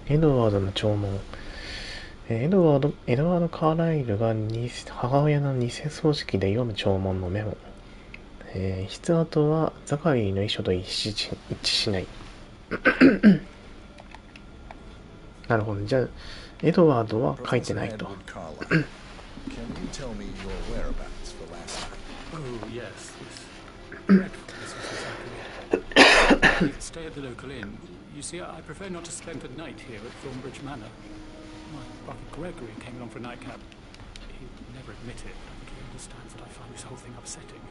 エドワードの弔問。エドワード・カーライルが母親の偽葬式で読む弔問のメモ。筆跡はザカリーの遺書と一致しない。なるほど。じゃあ、エドワードは書いてないと。I could stay at the local inn. You see, I prefer not to spend the night here at Thornbridge Manor. My brother Gregory came along for a nightcap. He'd never admit it, but I think he understands that I find this whole thing upsetting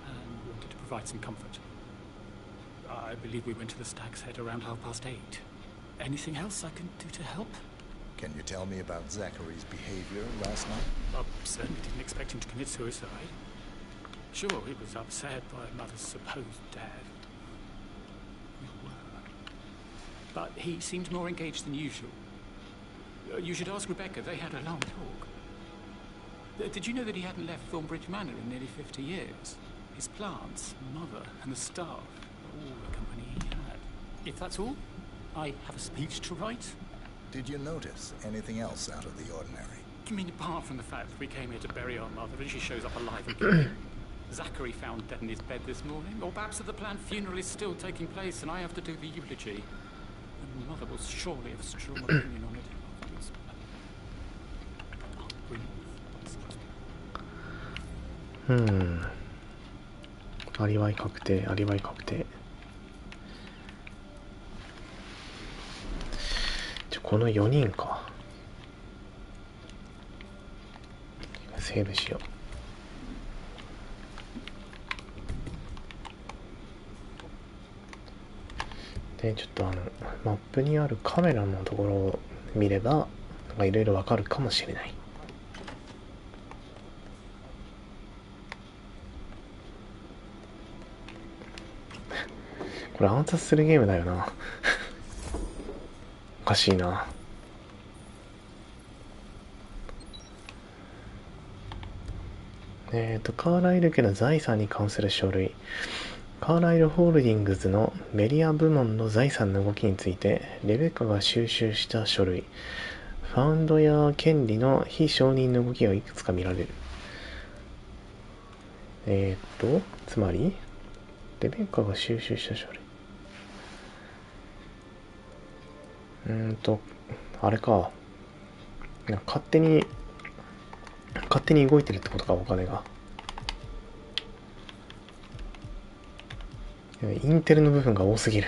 and wanted to provide some comfort. I believe we went to the Stag's Head around 8:30. Anything else I can do to help? Can you tell me about Zachary's behavior last night? I certainly didn't expect him to commit suicide. Sure, he was upset by Mother's supposed death. We were. But he seemed more engaged than usual. You should ask Rebecca. They had a long talk. Did you know that he hadn't left Thornbridge Manor in nearly 50 years? His plants, Mother, and the staff, all the company he had. If that's all, I have a speech to write. Did you notice anything else out of the ordinary? You mean apart from the fact that we came here to bury our mother and she shows up alive again? Zachary found dead in his bed this morning, or perhaps that the planned funeral is still taking place and I have to do the eulogy. And Mother will surely have a strong opinion on it afterwards.アリバイ確定、アリバイ確定。この4人か。セーブしよう。で、ちょっとマップにあるカメラのところを見れば、なんかいろいろわかるかもしれない。これ暗殺するゲームだよな。おかしいな。カーライル家の財産に関する書類。カーライルホールディングズのメディア部門の財産の動きについてレベッカが収集した書類。ファウンドや権利の非承認の動きがいくつか見られる。つまりレベッカが収集した書類。あれか。勝手に動いてるってことか、お金が。インテルの部分が多すぎる。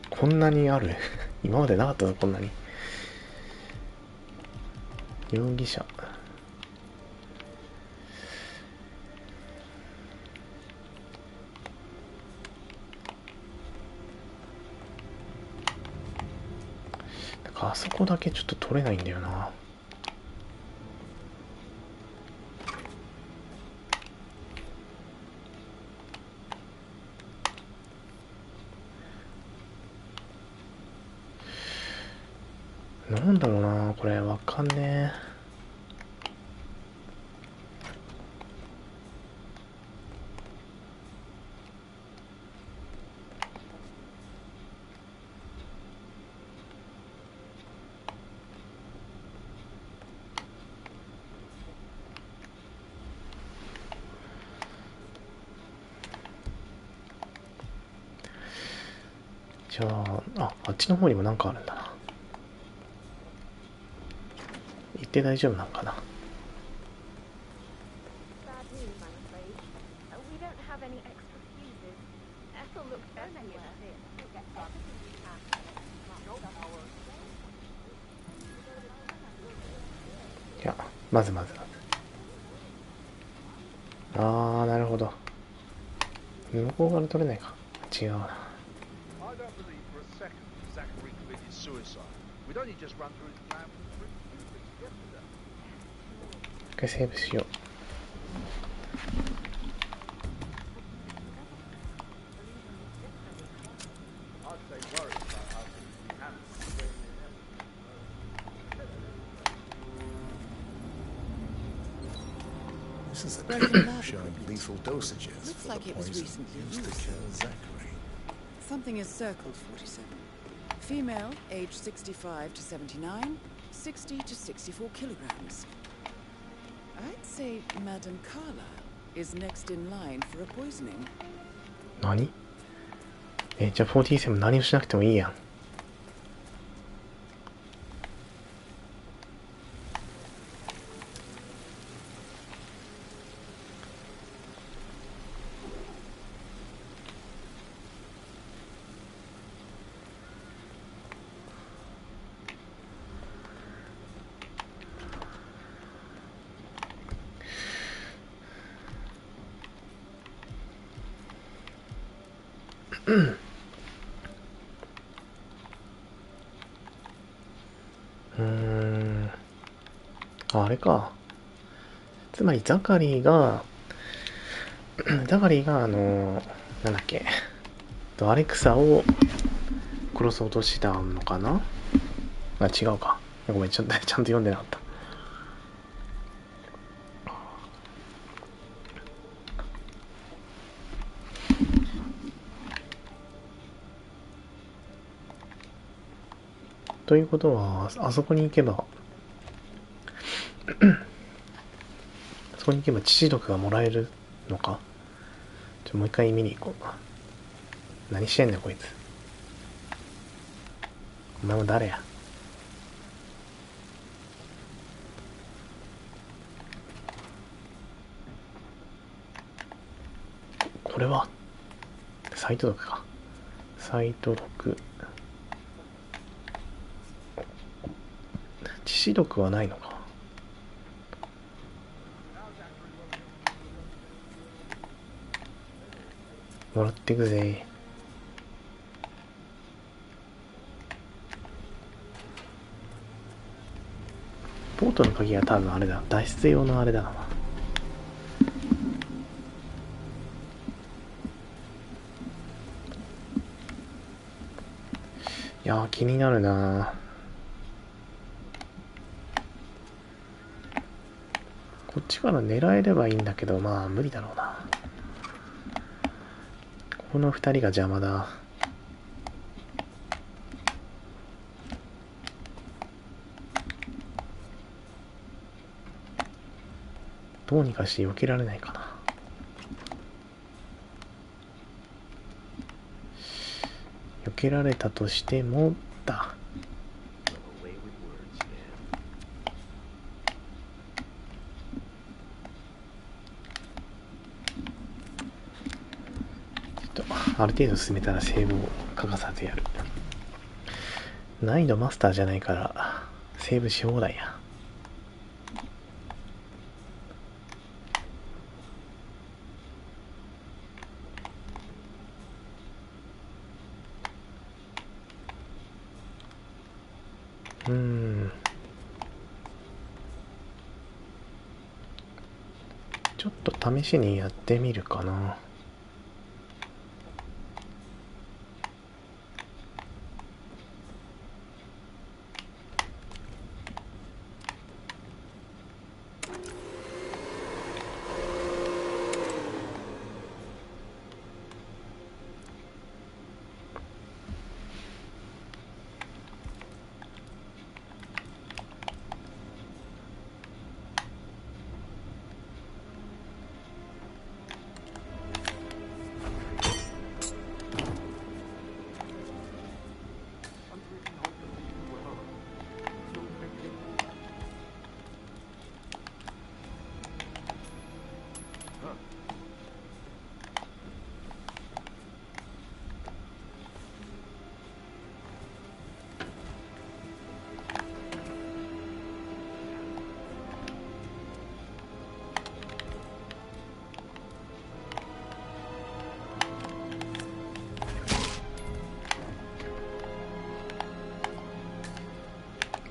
こんなにある。今までなかったぞ、こんなに。容疑者。あそこだけちょっと取れないんだよな。なんだろうな、これわかんねえ。じゃあ、あっちの方にもなんかあるんだな。行って大丈夫なんかな。いや、まず。なるほど。向こうから取れないか。違うな。一回セーブしよう。This is a card showing lethal dosages for the poison used to kill Zachary. Something is circled, 47. Female, age 65 to 79, 60 to 64 kilograms. I'd say Madame Carlyle is next in line for a poisoning. 何？じゃあ47何もしなくてもいいやん。あれか。つまりザカリーがなんだっけ、アレクサを殺そうとしたのかな。あ、違うか。ごめん、ちゃんと読んでなかった。ということは、あそこに行けばそこに行けば致死毒がもらえるのか。もう一回見に行こう。何してんねんこいつ。お前も誰や。これはサイト毒か。サイト毒。致死毒はないのか。もらってくぜ。ボートの鍵は多分あれだ。脱出用のあれだな。いやー、気になるな。こっちから狙えればいいんだけど、まあ無理だろうな。この二人が邪魔だ。どうにかして避けられないかな。避けられたとしてもだ。ある程度進めたらセーブを欠かさずやる。難易度マスターじゃないからセーブし放題や。ちょっと試しにやってみるかな。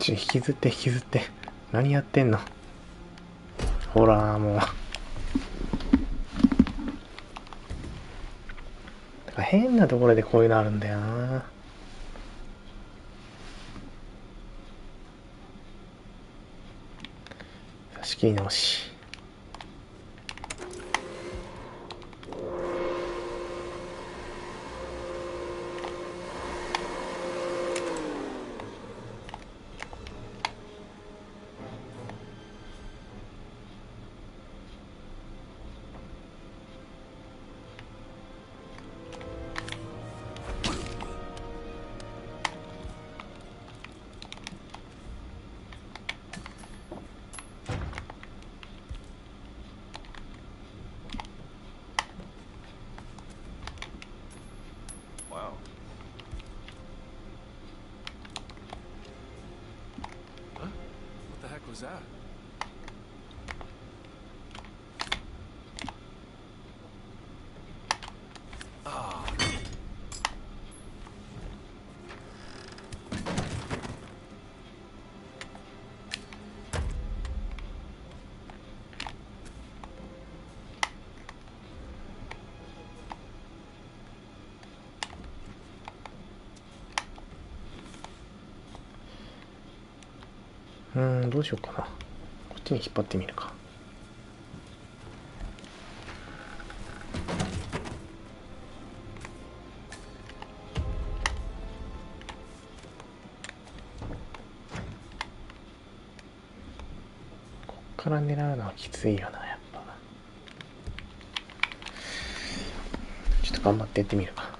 引きずって何やってんの。ほらもう変なところでこういうのあるんだよな。仕切り直し。Was that? Ah. どうしようかな。こっちに引っ張ってみるか。こっから狙うのはきついよな、やっぱ。ちょっと頑張ってやってみるか。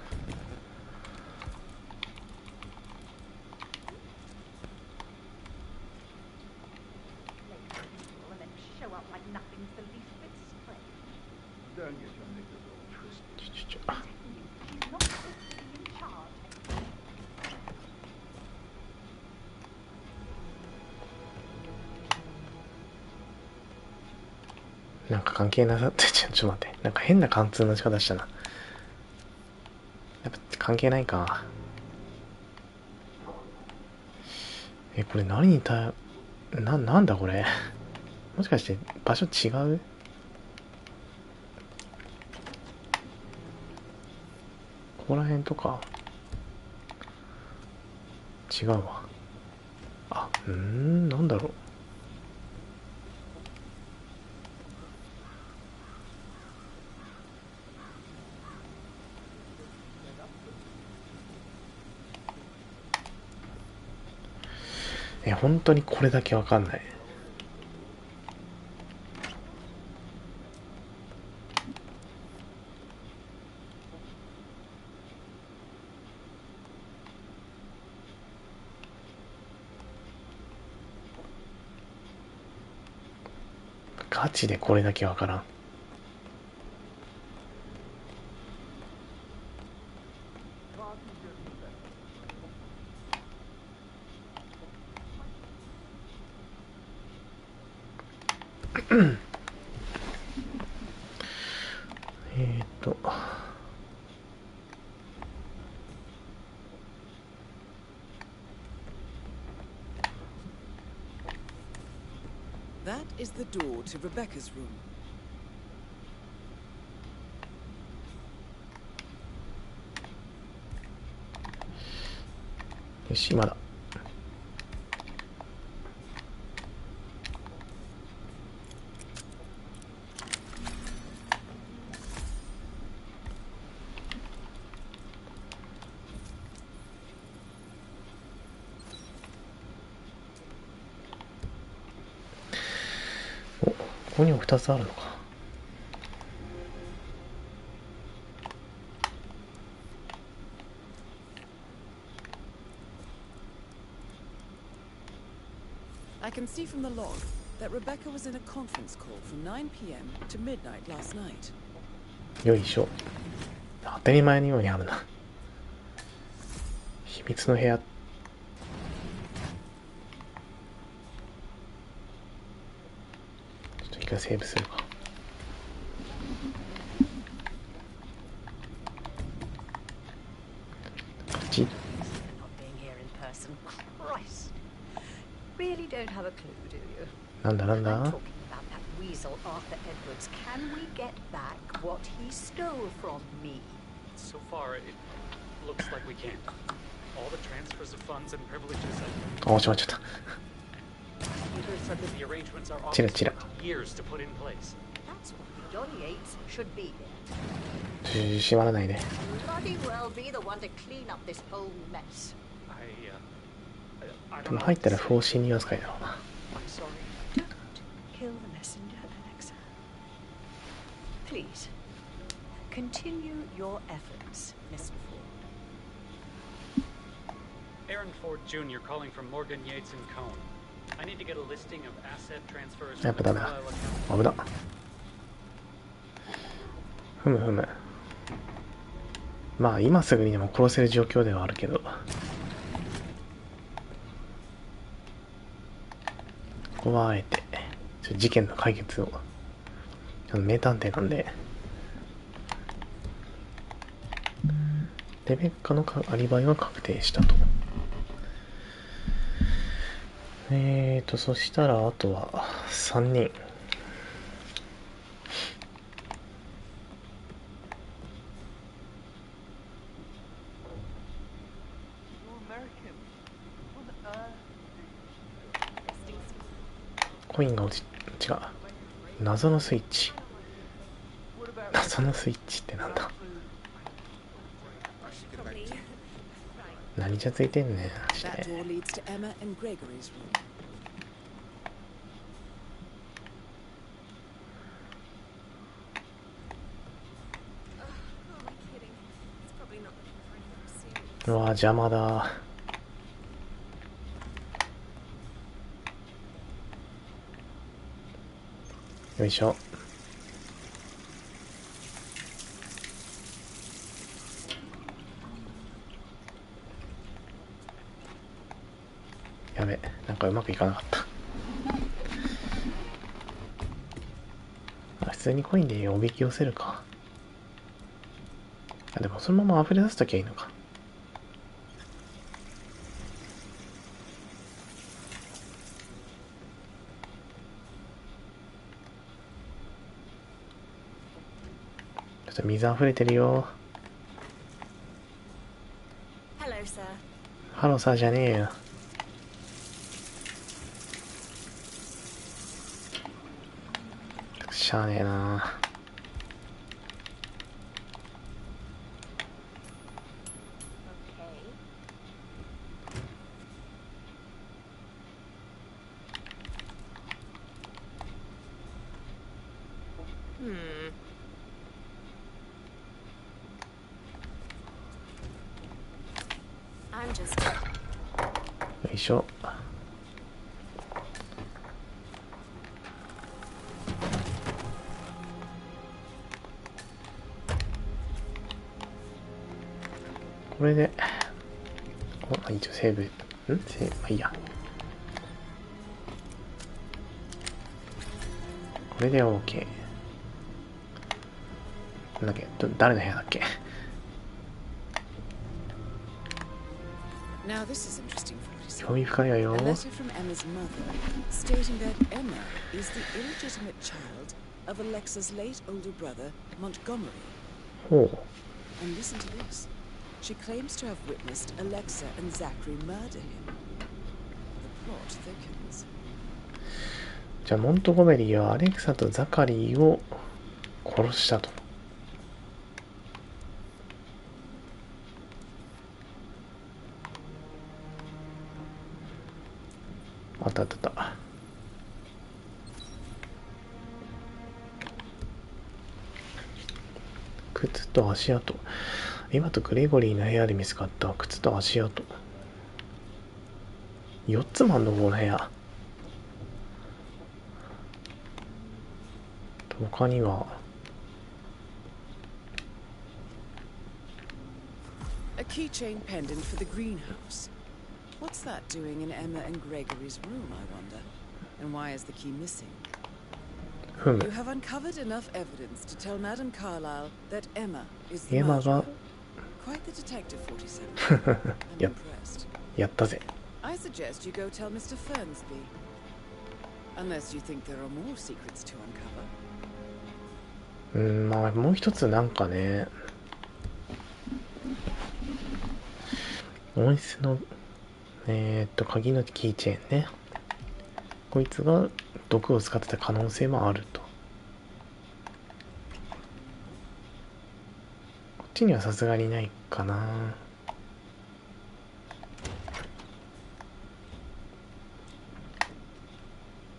なんか関係なさって、ちょっと待って。なんか変な貫通の仕方したな。やっぱ関係ないか。これ何になんだこれ。もしかして場所違う？ここら辺とか違うわ。あ、なんだろう。本当にこれだけわかんない。ガチでこれだけわからん。That is the door to Rebecca's room. よし、今だ。ここにも2つあるのか。I can see from the log that Rebecca was in a conference call from 9 p.m. to midnight last night. よいしょ。当たり前のようにあるな。秘密の部屋。ちょっと一回セーブするか。こっち。Really don't have a clue, do you? なんだなんだ。 I'm talking about that weasel Arthur Edwards. Can we get back what he stole from me? So far, it looks like we can't. All the transfers of funds and privileges. あ、しまっちゃった。 Peter said that the arrangements are チラチラ。 years to put in place. That's what the Jolly Eights should be. 閉まらないで。 Bloody well be the one to clean up this whole mess. でも入ったら不法侵入扱いだろうな。Don't kill the messenger, Alexa. Please, continue your efforts, Mr. Ford. Aaron Ford Jr. calling from Morgan Yates and Cone. I need to get a listing of asset transfers. やっぱダメだ。危な。ふむふむ。まあ今すぐにでも殺せる状況ではあるけど。ここはあえて事件の解決を名探偵なんでレベッカのアリバイは確定したと。そしたらあとは3人。コインが落ち、違う。謎のスイッチ。謎のスイッチってなんだ。何じゃついてんねん。うわ、邪魔だ。よいしょ。やべ、なんかうまくいかなかった。普通にコインでおびき寄せるか。でもそのまま溢れ出すときはいいのか。ちょっと水溢れてるよ。ハローサーじゃねえよ。しゃあねえな。よいしょ。これで、一応セーブ、まあいいや。これで OK。なんだっけ、誰の部屋だっけ。興味深いわよ。ほう。She claims to have witnessed Alexa and Zachary murder him. The plot thickens. じゃあモントゴメリーはアレクサとザカリーを殺したと。あったあったあった。靴と足跡。今とグレゴリーの部屋で見つかった靴と足跡。4つもあんのこの部屋。他にはA keychain pendant for the greenhouse. What's that doing in Emma and Gregory's room, I wonder? And why is the key missing? You have uncovered enough evidence to tell Madame Carlyle that Emma is the murderer. Quite the detective, 47. I'm impressed. やったぜ。I suggest you go tell Mr. Fernsby. Unless you think there are more secrets to uncover. まあもう一つなんかね、温室の鍵のキーチェーンね。こいつが毒を使ってた可能性もあると。こっちにはさすがにないかな。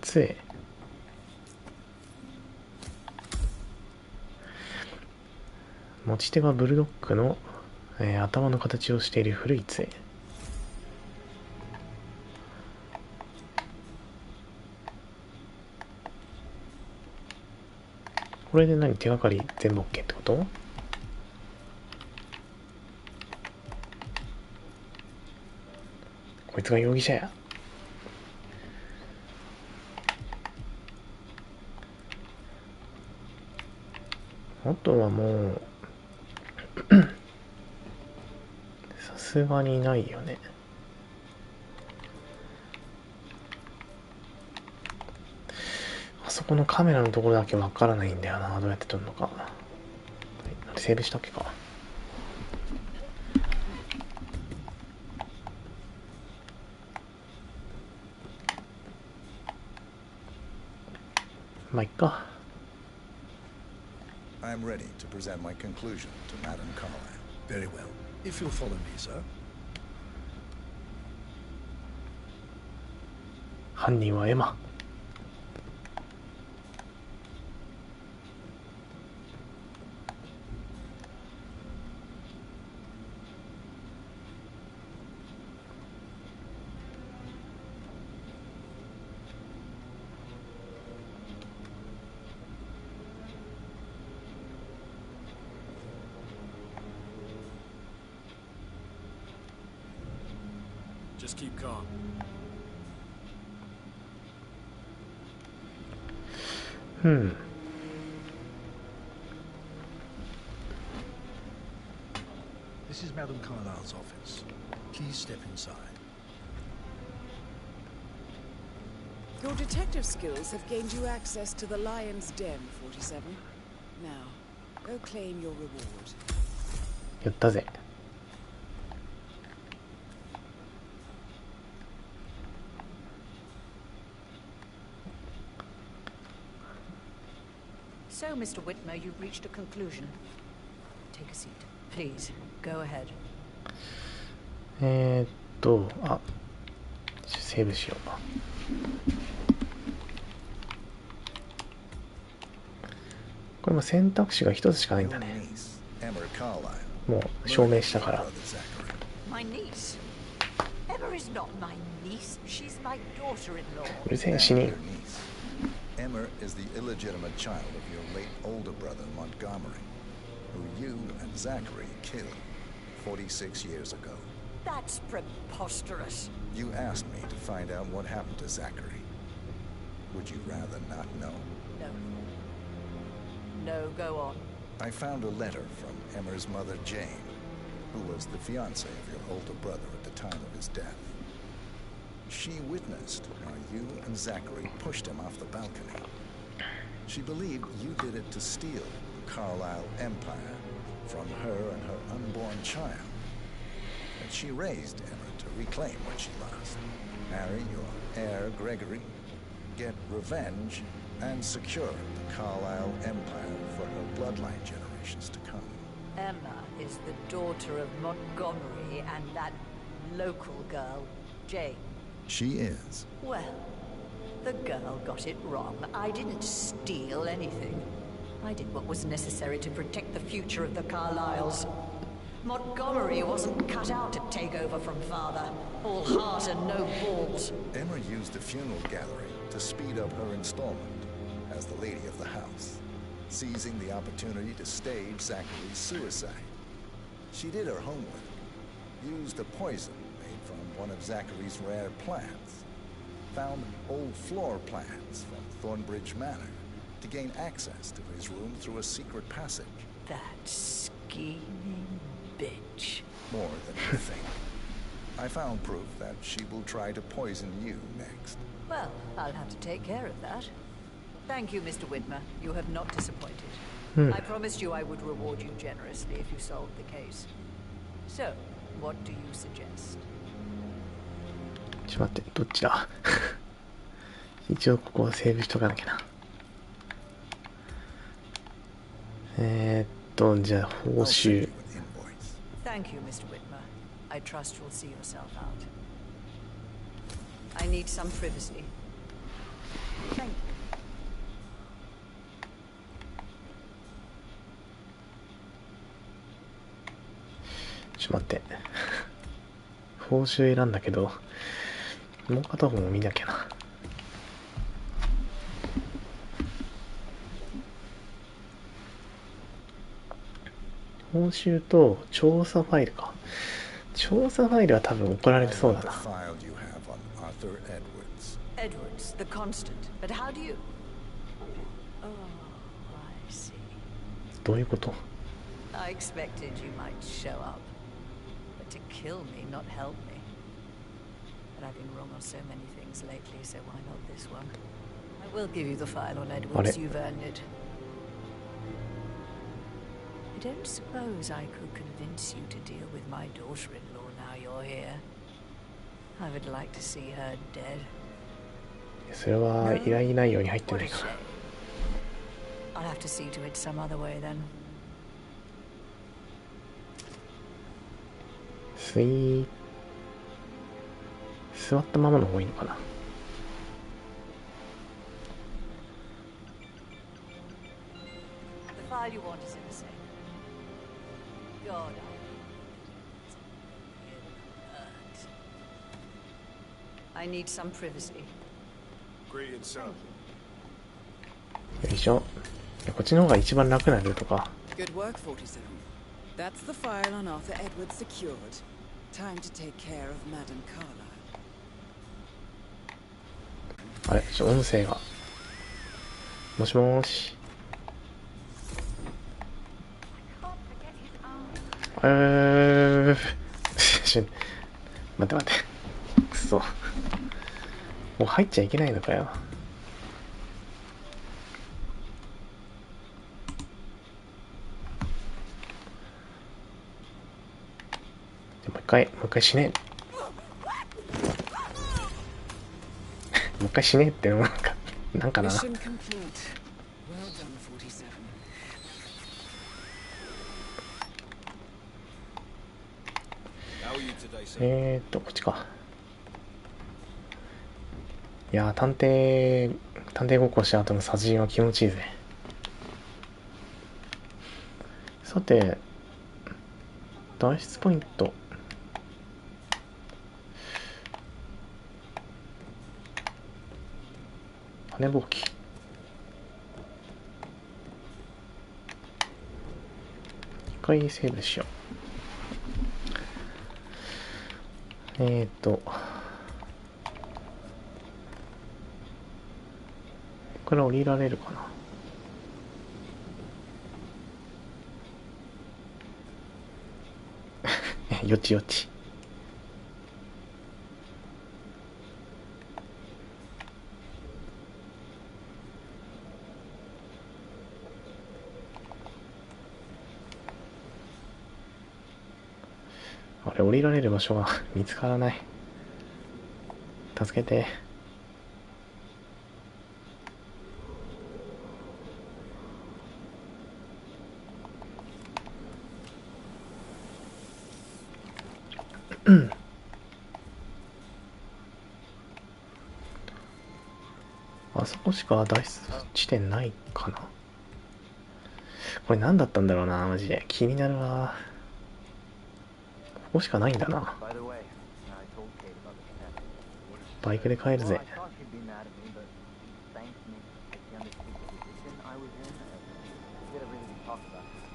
杖。持ち手がブルドッグの、頭の形をしている古い杖。これで何、手がかり全部 OK ってこと？こいつが容疑者や。あとはもうさすがにないよね。あそこのカメラのところだけわからないんだよな。どうやって撮るのか。セーブしたっけか。まあいっか。 I'm ready to present my conclusion to Madame Carlyle. Very well. If you'll follow me, sir. 犯人はエマ。Just keep calm. This is Madame Carlyle's office. Please step inside. Your detective skills have gained you access to the Lion's Den, 47. Now, go claim your reward. やったぜ。So, Mr. Whitmer, you've reached a conclusion. Take a seat. Please, go ahead. あ、セーブしよう。これも選択肢が一つしかないんだね。もう証明したから。My niece. Emma is not my niece. She's my daughter-in-law. うるせえ死人。Emma is the illegitimate child of your late older brother Montgomery, who you and Zachary killed 46 years ago. That's preposterous. You asked me to find out what happened to Zachary. Would you rather not know? No. No, go on. I found a letter from Emma's mother, Jane, who was the fiancée of your older brother at the time of his death. She witnessed how you and Zachary pushed him off the balcony. She believed you did it to steal the Carlyle empire from her and her unborn child. And she raised Emma to reclaim what she lost. Marry your heir, Gregory, get revenge, and secure the Carlyle empire for her bloodline generations to come. Emma is the daughter of Montgomery and that local girl, Jane. She is. Well, the girl got it wrong. I didn't steal anything. I did what was necessary to protect the future of the Carlyles. Montgomery wasn't cut out to take over from father. All heart and no balls. Emma used the funeral gallery to speed up her installment as the lady of the house, seizing the opportunity to stage Zachary's suicide. She did her homework, used a poison made from one of Zachary's rare plants, found old floor plans from Thornbridge Manor to gain access to his room through a secret passage. That scheming bitch. More than you think. I found proof that she will try to poison you next. Well, I'll have to take care of that. Thank you, Mr. Whitmer. You have not disappointed. I promised you I would reward you generously if you solved the case. So, what do you suggest? ちょっと待って、どっちだ一応ここはセーブしとかなきゃな。じゃあ報酬。Thank you, Mr. Whitmer. I trust you'll see yourself out. I need some privacy. Thank you. ちょっと待って。報酬選んだけど、もう片方も見なきゃな。報酬と調査ファイルか。調査ファイルは多分怒られそうだな。Edwards, the constant. But how do you? Oh, I see. どういうこと？ I expected you might show up, but to kill me, not help me. But I've been wrong on so many things lately, so why not this one? I will give you the file on Edwards. You've earned it. I don't suppose I could convince you to deal with my daughter-in-law now you're here. I would like to see her dead. それは依頼内容に入ってないかな。I'll have to see to it some other way then. 座ったままの方がいいのかな。The file you want is in the safe. God, I need some privacy. Great, sir. よいしょ。こっちの方が一番楽なルートか。Good work, 47. That's the file on Arthur Edwards secured. Time to take care of Madame Carlyle. あれ、音声が。もしもーし。待って待って。くそ。もう入っちゃいけないのかよ。もう一回死ねもう一回死ねってのもなんかな。こっちか。いやー、探偵ごっこした後の殺人は気持ちいいぜ。さて、脱出ポイント。羽ぼうき。一回セーブしよう。ここから降りられるかな。よちよち。あれ、降りられる場所が見つからない。助けて。あそこしか脱出地点ないかな。これ何だったんだろうな、マジで。気になるわ。ここしかないんだな。バイクで帰るぜ。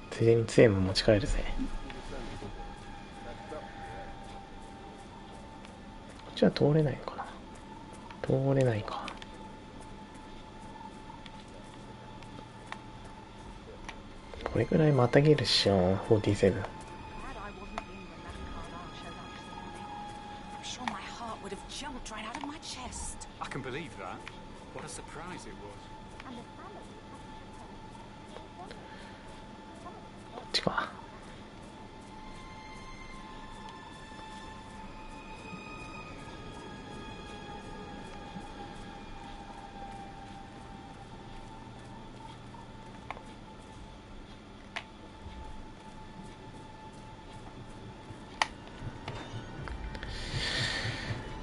ついでに杖も持ち帰るぜ。こっちは通れないのかな。通れないか。これくらいまたげるっしょ、47。I can believe that. What a surprise it was. こっちか。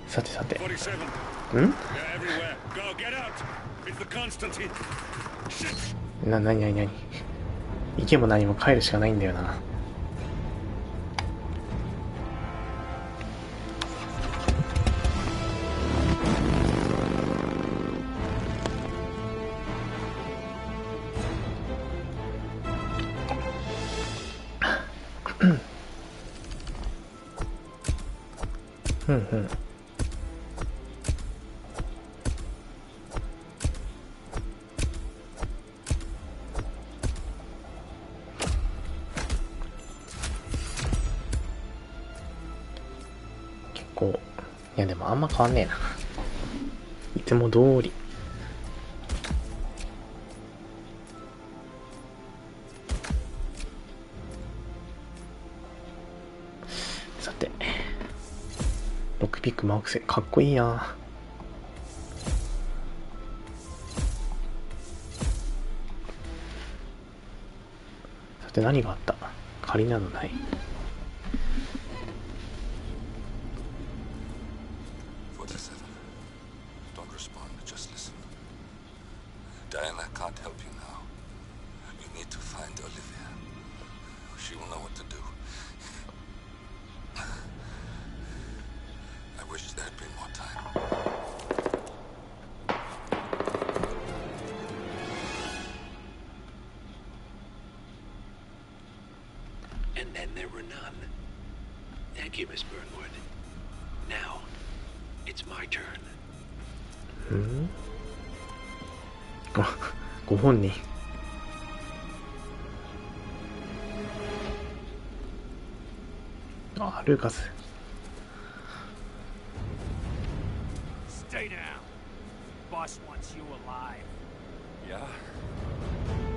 さてさて。何行けも何も帰るしかないんだよな。いやでもあんま変わんねえな。いつも通り。さて、ロックピックマークセかっこいいな。で何があった？仮などない。Diana can't help you now. You need to find Olivia. She will know what to do. I wish there had been more time. And then there were none. Thank you, Miss Burnwood. Now, it's my turn. ご本人。あ、ルーカス。Stay down. Boss wants you alive. Yeah.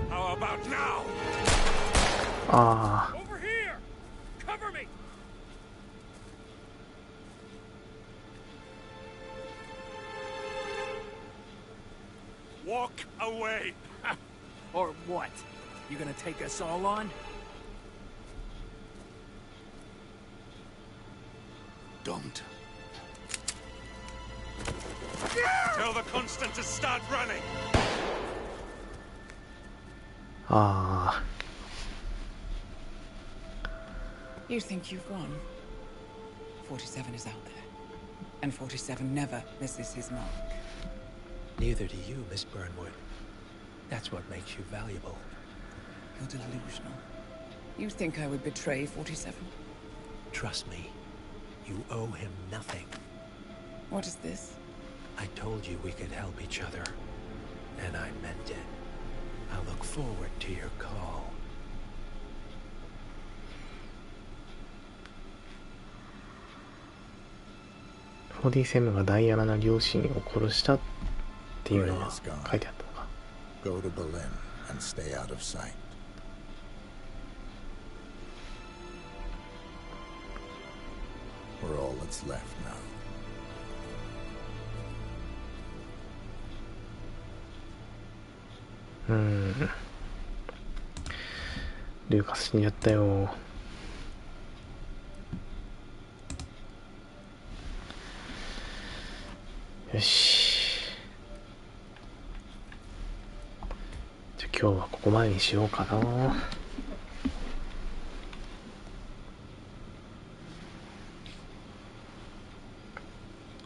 How about now? ああ。Over here. Cover me. Walk away. Or what? You gonna take us all on? Don't. Tell the Constant to start running. ああ。 You think you've won? 47 is out there, and 47 never misses his mark. Neither do you, Miss Burnwood. That's what makes you valuable. You're delusional. You think I would betray 47? Trust me, you owe him nothing. What is this? I told you we could help each other, and I meant it. I look forward to your call. 47がダイアナの両親を殺したっていうのが書いてあったのか。Go to Berlin and stay out of sight. We're all that's left now. ルーカス死んじゃったよ。よし。じゃあ今日はここまでにしようかな。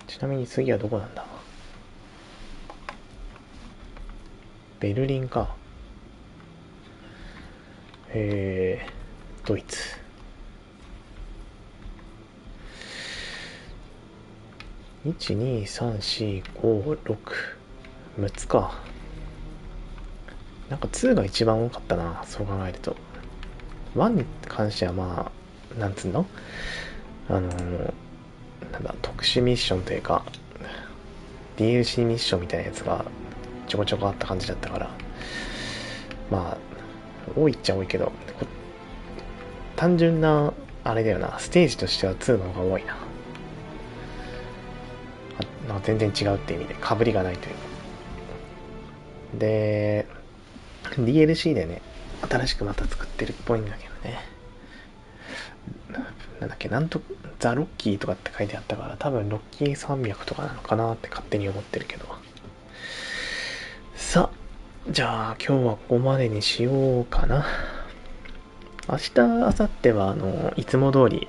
ちなみに次はどこなんだ？ベルリンか。ドイツ。1、2、3、4、5、6、6つか。なんか2が一番多かったな、そう考えると。1に関してはまあ、なんつうの？なんだ、特殊ミッションというか、DLC ミッションみたいなやつがちょこちょこあった感じだったから、まあ、多いっちゃ多いけど、単純な、あれだよな、ステージとしては2の方が多いな。なんか全然違うって意味で、被りがないというか。で、DLC でね、新しくまた作ってるっぽいんだけどね。なんだっけ、ザ・ロッキーとかって書いてあったから、多分ロッキー300とかなのかなって勝手に思ってるけど。さあ、じゃあ今日はここまでにしようかな。明日、明後日はいつも通り、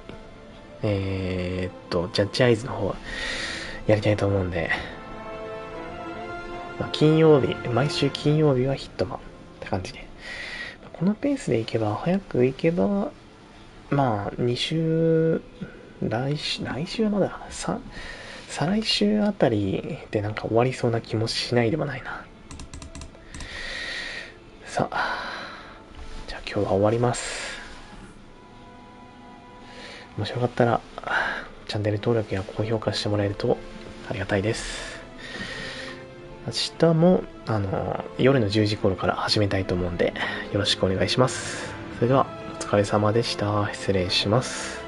ジャッジアイズの方やりたいと思うんで、まあ、金曜日、毎週金曜日はヒットマンって感じで、このペースでいけば、早くいけば、まあ、2週、来週はまだ、再来週あたりでなんか終わりそうな気もしないでもないな。さあ、じゃあ今日は終わります。面白かったら、チャンネル登録や高評価してもらえるとありがたいです。明日も、夜の10時頃から始めたいと思うんで、よろしくお願いします。それでは、お疲れ様でした。失礼します。